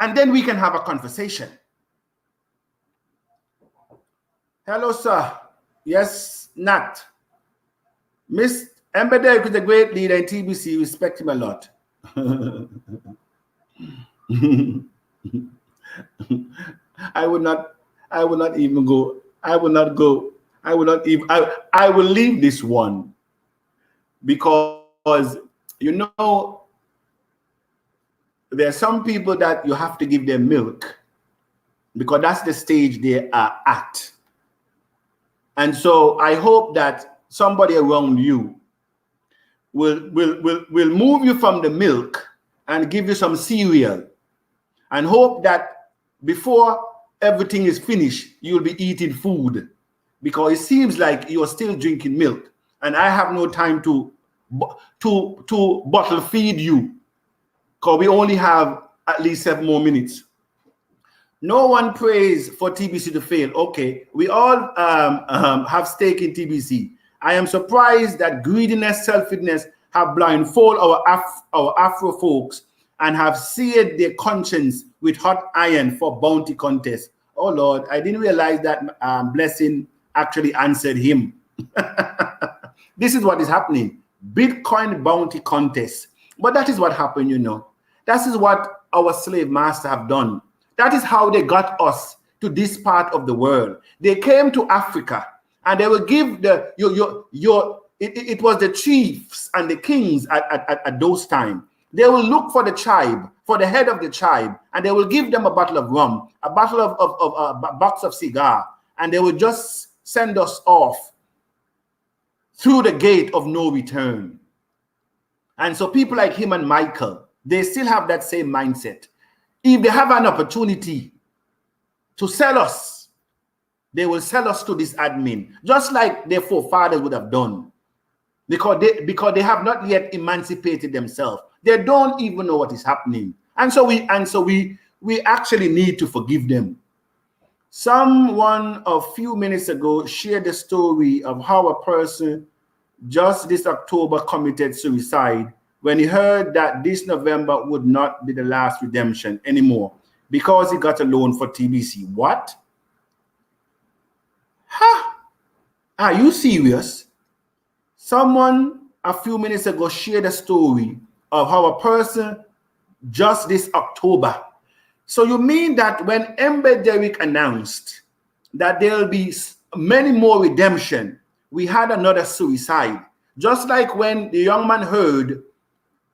and then we can have a conversation. Hello, sir. Yes, Nat. Miss Embedek is a great leader in TBC. Respect him a lot. I will not even go. I will leave this one, because you know there are some people that you have to give them milk, because that's the stage they are at. And so I hope that somebody around you will move you from the milk and give you some cereal, and hope that before everything is finished, you'll be eating food, because it seems like you're still drinking milk, and I have no time to bottle feed you, because we only have at least 7 more minutes. No one prays for TBC to fail. Okay, we all have stake in TBC. I am surprised that greediness, selfishness have blindfolded our Afro folks and have seared their conscience with hot iron for bounty contests. Oh Lord, I didn't realize that Blessing actually answered him. This is what is happening. Bitcoin bounty contests. But that is what happened, you know. That is what our slave master have done. That is how they got us to this part of the world. They came to Africa, and they will give it was the chiefs and the kings at those times. They will look for the tribe, for the head of the tribe, and they will give them a bottle of rum, a bottle of a box of cigar, and they will just send us off through the gate of no return. And so people like him and Michael, they still have that same mindset. If they have an opportunity to sell us, they will sell us to this admin, just like their forefathers would have done, because they have not yet emancipated themselves. They don't even know what is happening, and so we actually need to forgive them. Someone a few minutes ago shared the story of how a person just this October committed suicide when he heard that this November would not be the last redemption anymore because he got a loan for TBC. What? Huh? Are you serious? Someone a few minutes ago shared a story of how a person just this October. So you mean that when Ember Derrick announced that there will be many more redemption, we had another suicide. Just like when the young man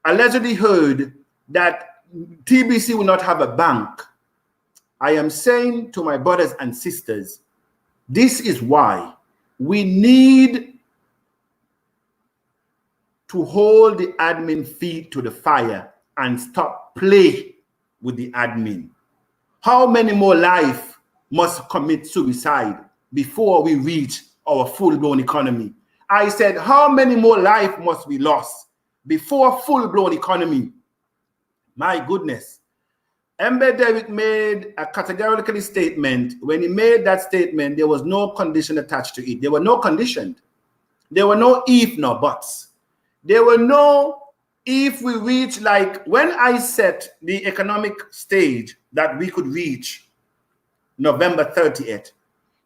allegedly heard that TBC will not have a bank. I am saying to my brothers and sisters, this is why we need to hold the admin feet to the fire and stop play with the admin. How many more lives must commit suicide before we reach our full-blown economy? I said, how many more lives must be lost before full-blown economy? My goodness. Ember Derrick made a categorical statement. When he made that statement, there was no condition attached to it. There were no conditions. There were no if nor buts. There were no if we reach, like when I set the economic stage that we could reach November 30th.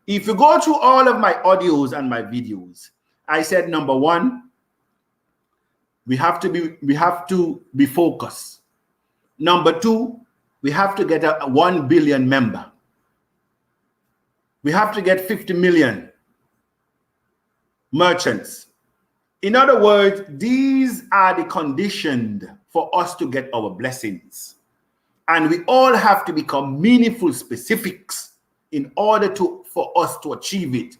If you go through all of my audios and my videos, I said, number one, we have to be focused. Number two, we have to get a 1 billion member. We have to get 50 million merchants. In other words, these are the conditions for us to get our blessings. And we all have to become meaningful specifics in order for us to achieve it.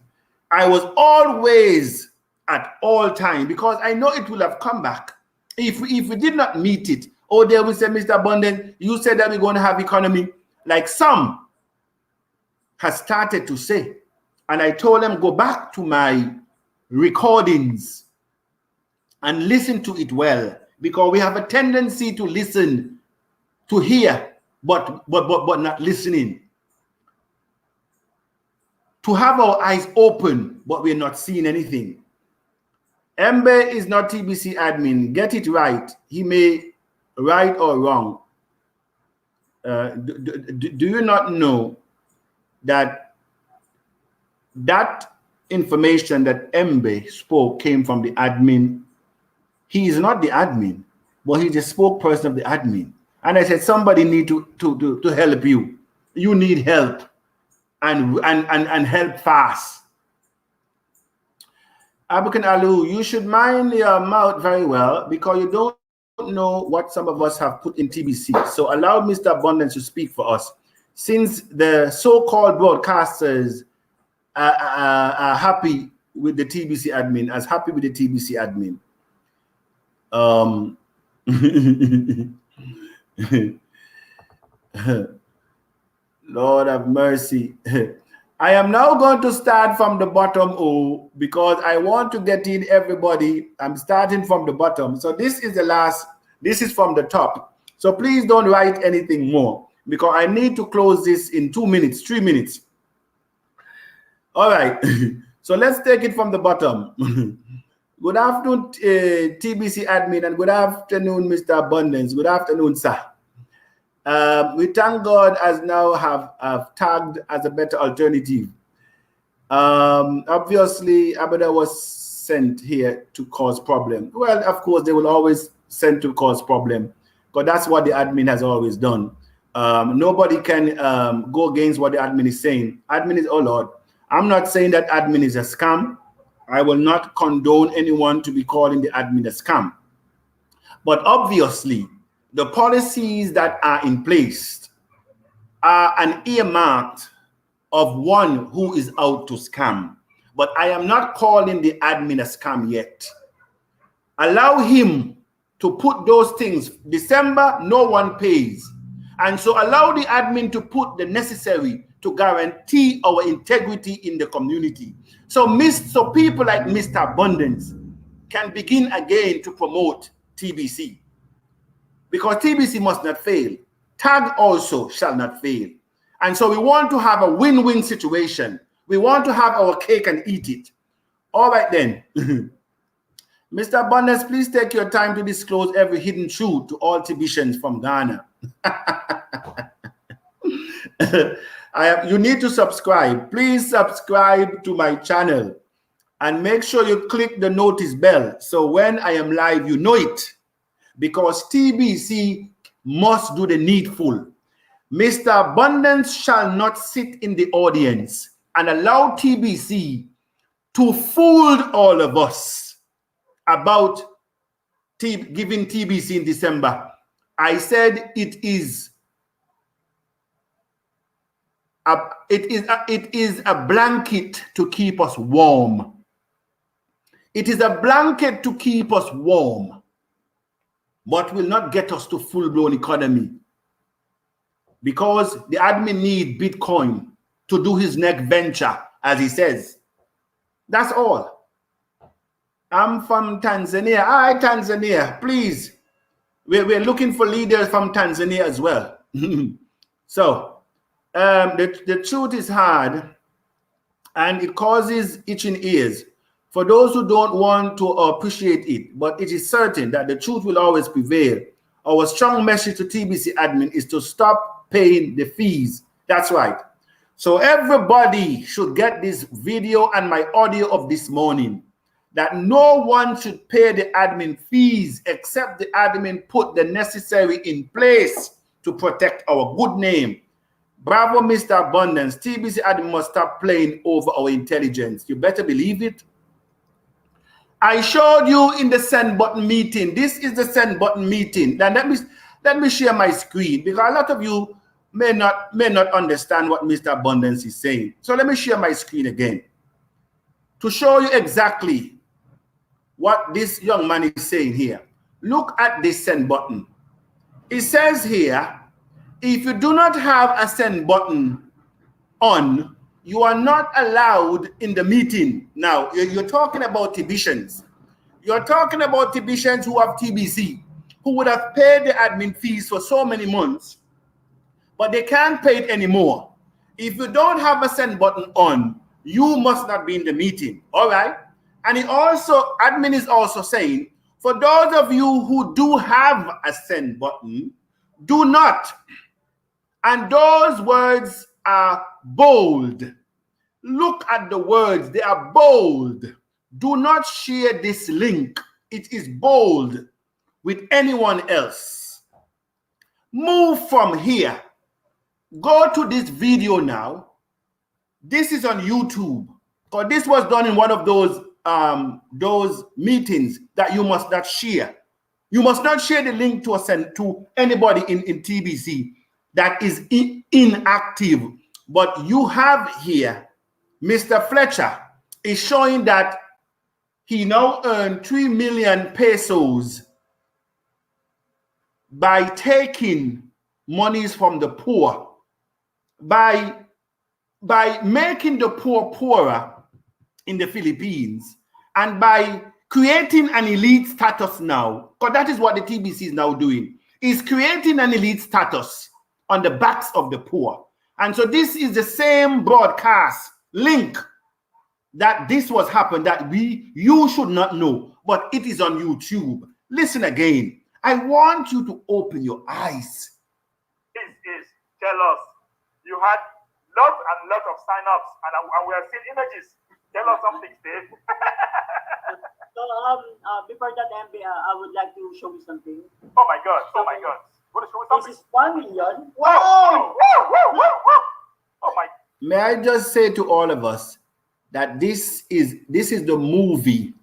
I was always at all time, because I know it will have come back. If we did not meet it, oh, there we say, Mr. Abundant, you said that we're going to have economy, like some has started to say. And I told them, go back to my recordings and listen to it well, because we have a tendency to listen, to hear, but not listening. To have our eyes open, but we're not seeing anything. Ember is not TBC admin. Get it right. He may right or wrong. Do you not know that that information that Ember spoke came from the admin? He is not the admin, but he's the spokesperson of the admin. And I said, somebody need to help you. You need help, and help fast. Abukan Alu, you should mind your mouth very well, because you don't know what some of us have put in TBC. So allow Mr. Abundance to speak for us. Since the so-called broadcasters are happy with the TBC admin, as happy with the TBC admin. Lord have mercy. I am now going to start from the bottom, because I want to get in everybody. I'm starting from the bottom. So this is the last, this is from the top. So please don't write anything more, because I need to close this in 2 minutes, 3 minutes. All right. So let's take it from the bottom. Good afternoon, TBC admin, and good afternoon, Mr. Abundance. Good afternoon, sir. We thank God as now have tagged as a better alternative. Obviously, Abada was sent here to cause problem. Well, of course, they will always send to cause problem, because that's what the admin has always done. Nobody can go against what the admin is saying. Admin is, oh Lord, I'm not saying that admin is a scam. I will not condone anyone to be calling the admin a scam. But obviously, the policies that are in place are an earmark of one who is out to scam. But I am not calling the admin a scam yet. Allow him to put those things. December, no one pays. And so allow the admin to put the necessary to guarantee our integrity in the community. So people like Mr. Abundance can begin again to promote TBC. Because TBC must not fail. Tag also shall not fail. And so we want to have a win-win situation. We want to have our cake and eat it. All right then. Mr. Abundance, please take your time to disclose every hidden truth to all Tibicians from Ghana. You need to subscribe. Please subscribe to my channel and make sure you click the notice bell so when I am live, you know it. Because TBC must do the needful. Mr. Abundance shall not sit in the audience and allow TBC to fool all of us about giving TBC in December. I said it is a blanket to keep us warm. It is a blanket to keep us warm, but will not get us to full-blown economy, because the admin need Bitcoin to do his next venture, as he says. That's all. I'm from Tanzania. Hi, Tanzania. Please, we're looking for leaders from Tanzania as well. So, the truth is hard, and it causes itching ears for those who don't want to appreciate it. But it is certain that the truth will always prevail. Our strong message to TBC admin is to stop paying the fees. That's right. So everybody should get this video and my audio of this morning, that no one should pay the admin fees except the admin put the necessary in place to protect our good name. Bravo, Mr. Abundance. TBC admin must stop playing over our intelligence. You better believe it. I showed you in the send button meeting. This is the send button meeting. Now let me share my screen, because a lot of you may not understand what Mr. Abundance is saying. So let me share my screen again to show you exactly what this young man is saying here. Look at this send button. It says here, if you do not have a send button on, you are not allowed in the meeting. Now, you're talking about Tibicians. You're talking about Tibicians who have TBC, who would have paid the admin fees for so many months, but they can't pay it anymore. If you don't have a send button on, you must not be in the meeting. All right? And admin is also saying, for those of you who do have a send button, do not. And those words are bold. Look at the words. They are bold. Do not share this link. It is bold with anyone else. Move from here. Go to this video now. This is on YouTube, because this was done in one of those meetings that you must not share. You must not share the link to anybody in TBC that is inactive. But you have here, Mr. Fletcher is showing that he now earned 3 million pesos by taking monies from the poor, by making the poor poorer in the Philippines, and by creating an elite status now, because that is what the TBC is now doing, is creating an elite status on the backs of the poor. And so this is the same broadcast link that this was happened, that you should not know, but it is on YouTube. Listen again. I want you to open your eyes. Is tell us, you had lots and lots of sign-ups, and we are seeing images. Tell us something, Steve. So before that, MB, I would like to show you something. Oh my God! Oh my God! What is something? This is 1 million. Wow! Oh my! May I just say to all of us that this is the movie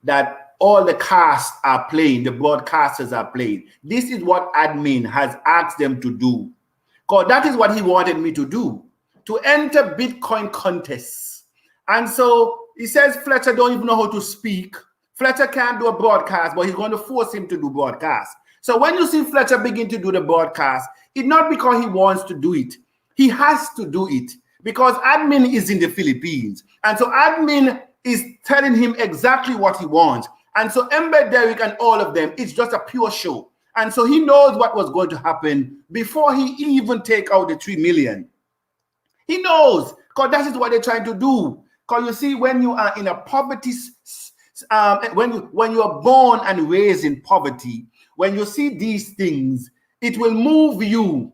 that all the cast are playing, the broadcasters are playing. This is what admin has asked them to do, because that is what he wanted me to do, to enter Bitcoin contests. And so he says Fletcher don't even know how to speak. Fletcher can't do a broadcast, but he's going to force him to do broadcast. So when you see Fletcher begin to do the broadcast, it's not because he wants to do it. He has to do it because admin is in the Philippines. And so admin is telling him exactly what he wants. And so Ember Derrick and all of them, it's just a pure show. And so he knows what was going to happen before he even take out the 3 million. He knows, because that is what they're trying to do. Because you see, when you are in a poverty when you are born and raised in poverty, when you see these things, it will move you.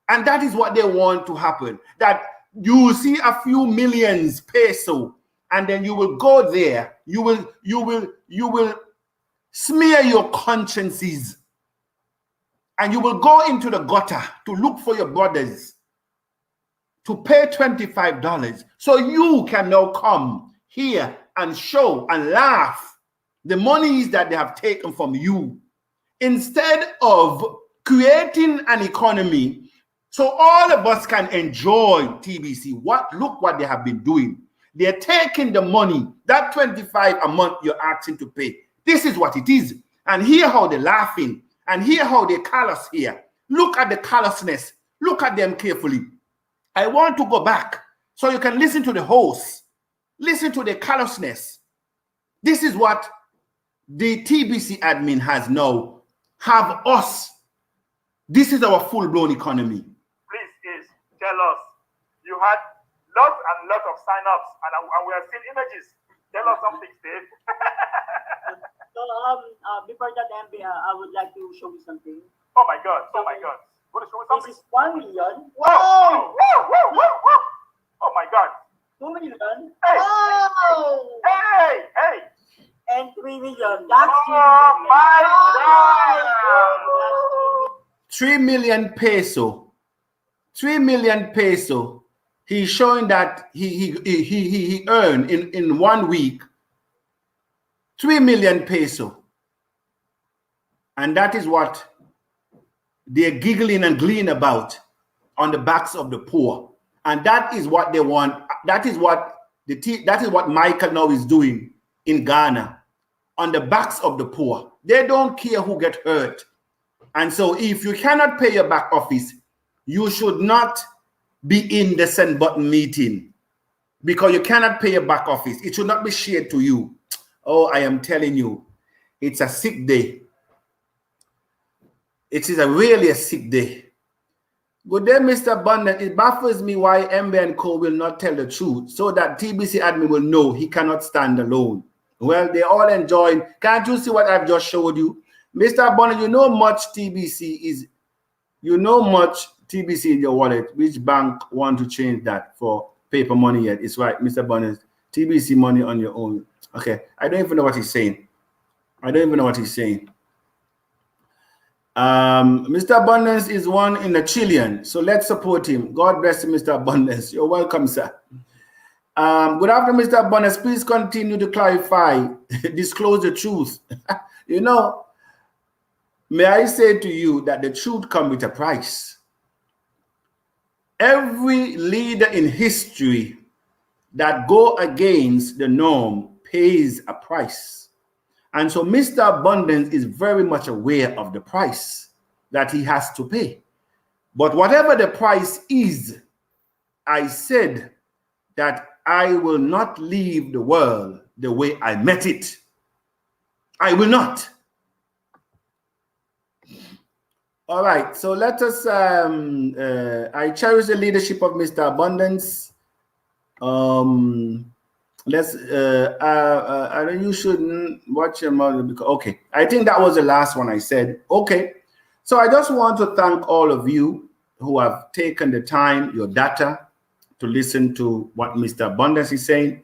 And that is what they want to happen. That you will see a few millions peso, and then you will go there. You will smear your consciences, and you will go into the gutter to look for your brothers to pay $25 so you can now come here and show and laugh the monies that they have taken from you, instead of creating an economy so all of us can enjoy TBC. Look what they have been doing. They're taking the money, that 25 a month you're asking to pay. This is what it is. And hear how they're laughing, and hear how they callous here. Look at the callousness. Look at them carefully. I want to go back so you can listen to the host. Listen to the callousness. This is what the TBC admin has now. Have us. This is our full-blown economy. Please, tell us. You had lots and lots of sign-ups, and we are seeing images. Tell us something, Steve. So, before that, MB, I would like to show you something. Oh my God! Oh my God! What is showing something? This is 1 million. Whoa! Oh my God! 2 million. Hey! Oh! Hey! And 3 million. That's Oh my God! 3 million peso. 3 million peso. He's showing that he earned in 1 week 3 million peso. And that is what they're giggling and gleeing about on the backs of the poor. And that is what they want. That is what Michael now is doing in Ghana, on the backs of the poor. They don't care who get hurt. And so if you cannot pay your back office, you should not be in the send button meeting, because you cannot pay your back office. It should not be shared to you. Oh, I am telling you, it's a sick day. It is really a sick day. Good day, Mr. Abundant. It baffles me why MB and Co will not tell the truth, so that TBC admin will know he cannot stand alone. Well, they all enjoying. Can't you see what I've just showed you? Mr. Abundant, you know much TBC is, you know much TBC in your wallet. Which bank want to change that for paper money yet? It's right, Mr. Abundant. TBC money on your own. Okay, I don't even know what he's saying. I don't even know what he's saying. Mr. Abundance is one in a trillion, so let's support him. God bless you, Mr. Abundance. You're welcome, sir. Good afternoon, Mr. Abundance. Please continue to clarify, disclose the truth. You know, may I say to you that the truth comes with a price. Every leader in history that go against the norm pays a price. And so Mr. Abundance is very much aware of the price that he has to pay. But whatever the price is, I said that I will not leave the world the way I met it. I will not. All right, so let us, I cherish the leadership of Mr. Abundance. You shouldn't watch your mouth. Okay, I think that was the last one I said. Okay, so I just want to thank all of you who have taken the time, your data, to listen to what Mr. Abundance is saying.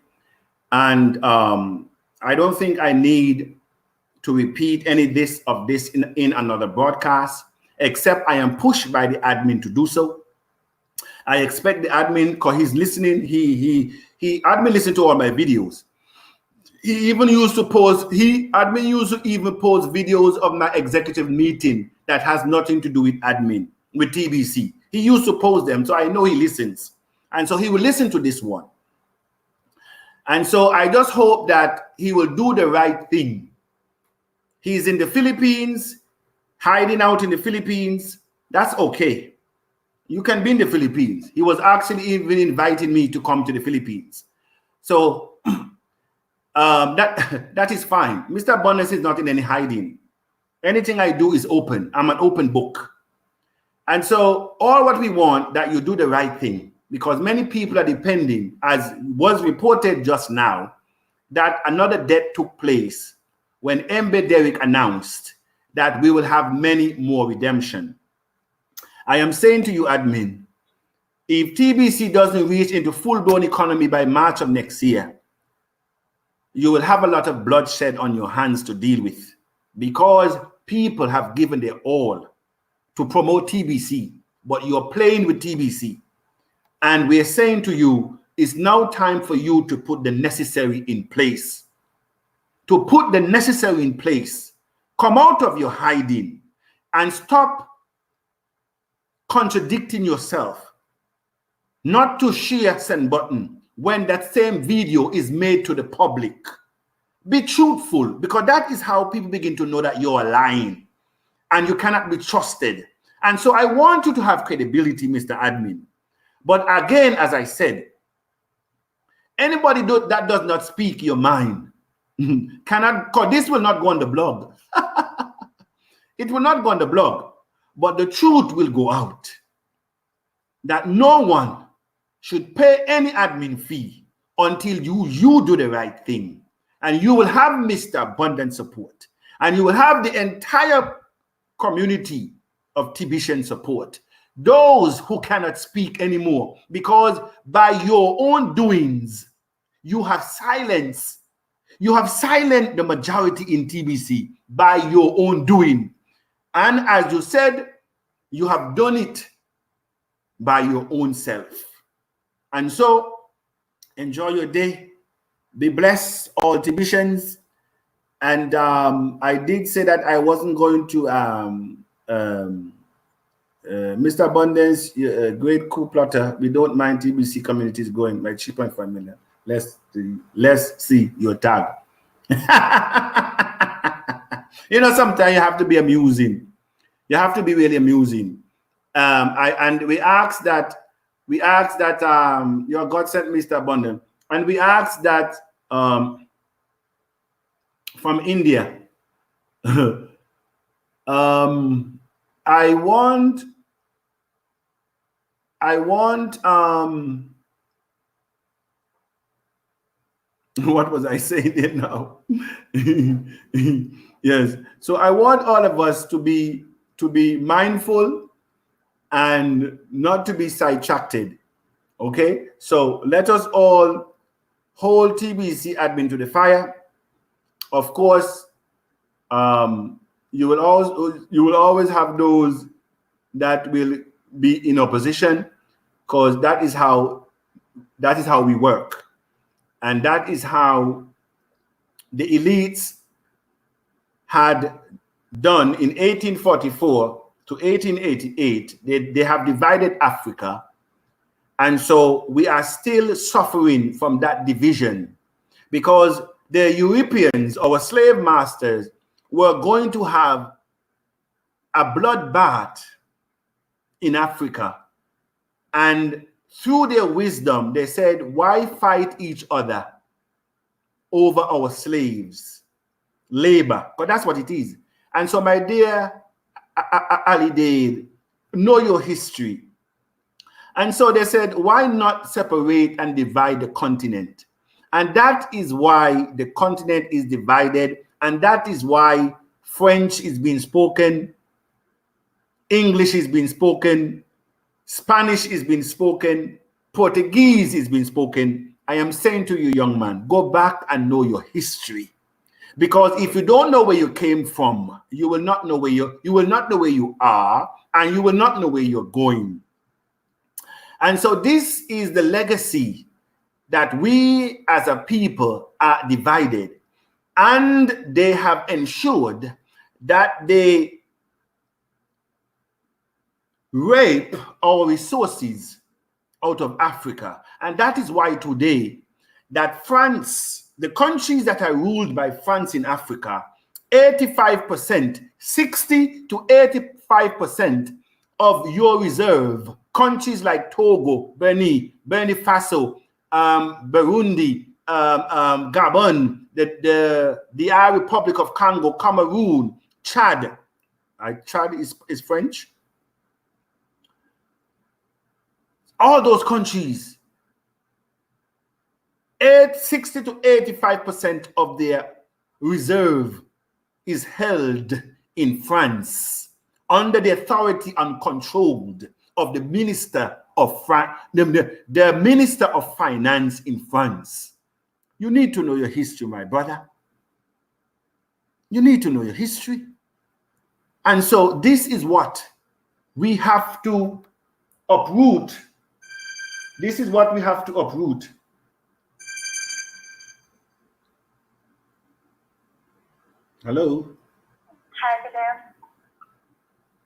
And I don't think I need to repeat any of this in another broadcast, except I am pushed by the admin to do so. I expect the admin, because he's listening, admin listen to all my videos. He even used to post, admin used to even post videos of my executive meeting that has nothing to do with admin, with TBC. He used to post them, so I know he listens. And so he will listen to this one. And so I just hope that he will do the right thing. He's in the Philippines, hiding out in the Philippines. That's okay. You can be in the Philippines. He was actually even inviting me to come to the Philippines. So that is fine. Mr. Abundance is not in any hiding. Anything I do is open. I'm an open book. And so all what we want, that you do the right thing, because many people are depending, as was reported just now, that another death took place when Mbe Derrick announced that we will have many more redemption. I am saying to you, admin, if TBC doesn't reach into full-blown economy by March of next year, you will have a lot of bloodshed on your hands to deal with, because people have given their all to promote TBC, but you're playing with TBC. And we're saying to you, it's now time for you to put the necessary in place. To put the necessary in place. Come out of your hiding and stop contradicting yourself. Not to share send button when that same video is made to the public. Be truthful, because that is how people begin to know that you're lying and you cannot be trusted. And so I want you to have credibility, Mr. Admin. But again, as I said, anybody that does not speak your mind cannot, because this will not go on the blog. It will not go on the blog, but the truth will go out. That no one should pay any admin fee until you do the right thing. And you will have Mr. Abundant support. And you will have the entire community of TBCN support. Those who cannot speak anymore, because by your own doings, you have silenced the majority in TBC by your own doing. And as you said, you have done it by your own self. And so, enjoy your day. Be blessed, all TBCians. And I did say that I wasn't going to Mr. Abundance, great coup plotter. We don't mind TBC communities going like 3.5 million. Let's see your tag. You know, sometimes you have to be amusing. You have to be really amusing. We asked that your God sent Mr. Abundant, and we asked that from India. I want what was I saying there now? Yes. So I want all of us to be mindful and not to be sidetracked. Okay? So let us all hold TBC admin to the fire. Of course, you will always have those that will be in opposition, because that is how we work. And that is how the elites had done in 1844 to 1888. They have divided Africa. And so we are still suffering from that division, because the Europeans, our slave masters, were going to have a bloodbath in Africa. And through their wisdom, they said, why fight each other over our slaves? Labor, because that's what it is. And so, my dear Ali Dade, know your history. And so they said, why not separate and divide the continent? And that is why the continent is divided. And that is why French is being spoken, English is being spoken, Spanish is being spoken, Portuguese is being spoken. I am saying to you, young man, go back and know your history. Because if you don't know where you came from, you will not know where you will not know where you are, and you will not know where you're going. And so this is the legacy that we as a people are divided. And they have ensured that they rape our resources out of Africa. And that is why today that France, the countries that are ruled by France in Africa, 85%, 60 to 85% of your reserve, countries like Togo, Benin Faso, Burundi, Gabon, the Republic of Congo, Cameroon, Chad. Chad is French. All those countries, 60 to 85% of their reserve is held in France under the authority and control of the Minister of the Minister of Finance in France. You need to know your history, my brother. You need to know your history. And so this is what we have to uproot. This is what we have to uproot. Hello? Hi there.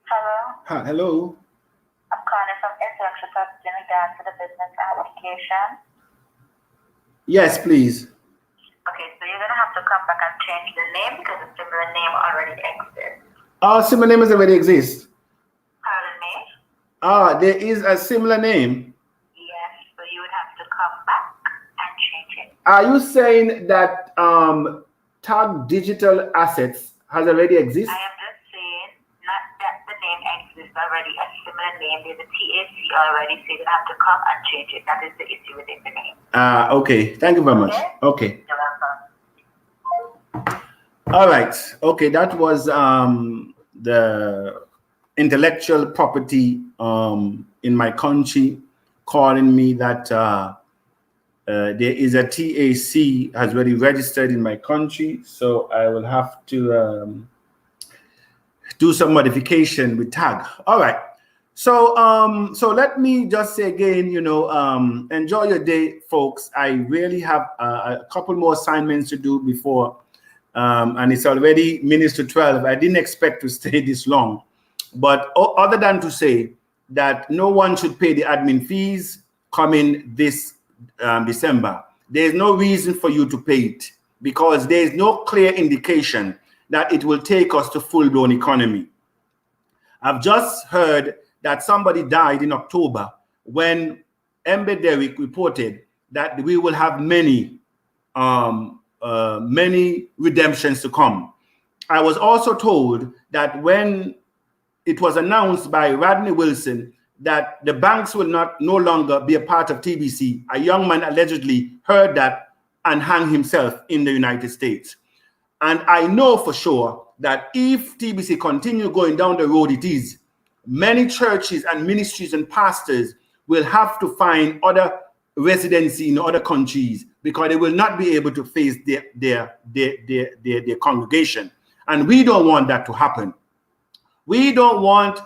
Hello? Hi, hello? I'm calling from Intellectual Property in regards to the business application. Yes, please. Okay, so you're going to have to come back and change the name because a similar name already exists. Similar names already exist. Pardon me? There is a similar name. Yes, so you would have to come back and change it. Are you saying that Tag Digital Assets has already exist? I am just saying, not that the name exists already, a similar name. There's a TAC already, so you have to come and change it. That is the issue within the name. Okay. Thank you very much. Okay. You're welcome. All right. Okay, that was the intellectual property in my country calling me that there is a TAC has already registered in my country, so I will have to do some modification with tag. All right. So so let me just say again, you know, enjoy your day, folks. I really have a couple more assignments to do before, and it's already minutes to 12. I didn't expect to stay this long, but other than to say that no one should pay the admin fees coming this December. There's no reason for you to pay it because there is no clear indication that it will take us to full-blown economy. I've just heard that somebody died in October when Embe Derrick reported that we will have many redemptions to come. I was also told that when it was announced by Rodney Wilson that the banks will no longer be a part of TBC, a young man allegedly heard that and hanged himself in the United States. And I know for sure that if TBC continue going down the road it is, many churches and ministries and pastors will have to find other residency in other countries because they will not be able to face their congregation. And we don't want that to happen. We don't want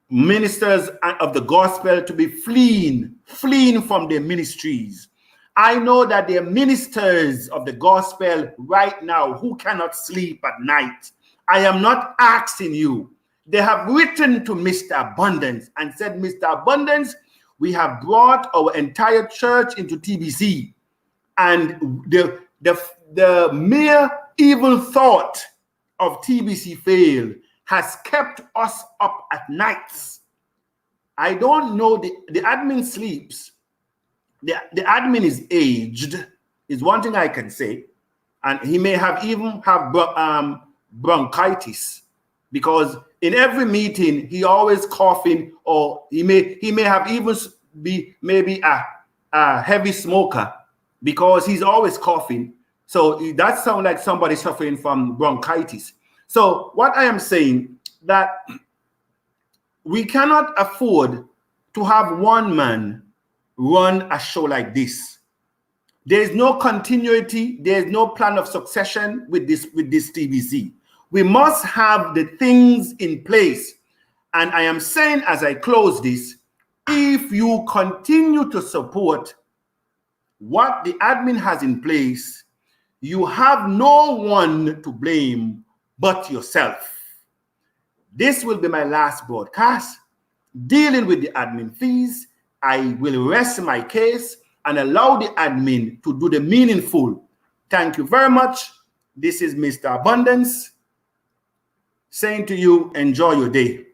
ministers of the gospel to be fleeing from their ministries. I know that there are ministers of the gospel right now who cannot sleep at night. I am not asking you. They have written to Mr. Abundance and said, Mr. Abundance, we have brought our entire church into TBC, and the mere evil thought of TBC fail has kept us up at nights. I don't know, the admin sleeps. The admin is aged, is one thing I can say. And he may have even have bronchitis because in every meeting he always coughing, or he may have even be maybe a heavy smoker because he's always coughing. So that sounds like somebody suffering from bronchitis. So what I am saying that we cannot afford to have one man run a show like this. There is no continuity. There is no plan of succession with this TBC. We must have the things in place. And I am saying as I close this, if you continue to support what the admin has in place, you have no one to blame but yourself. This will be my last broadcast dealing with the admin fees. I will rest my case and allow the admin to do the meaningful. Thank you very much. This is Mr. Abundance saying to you, enjoy your day.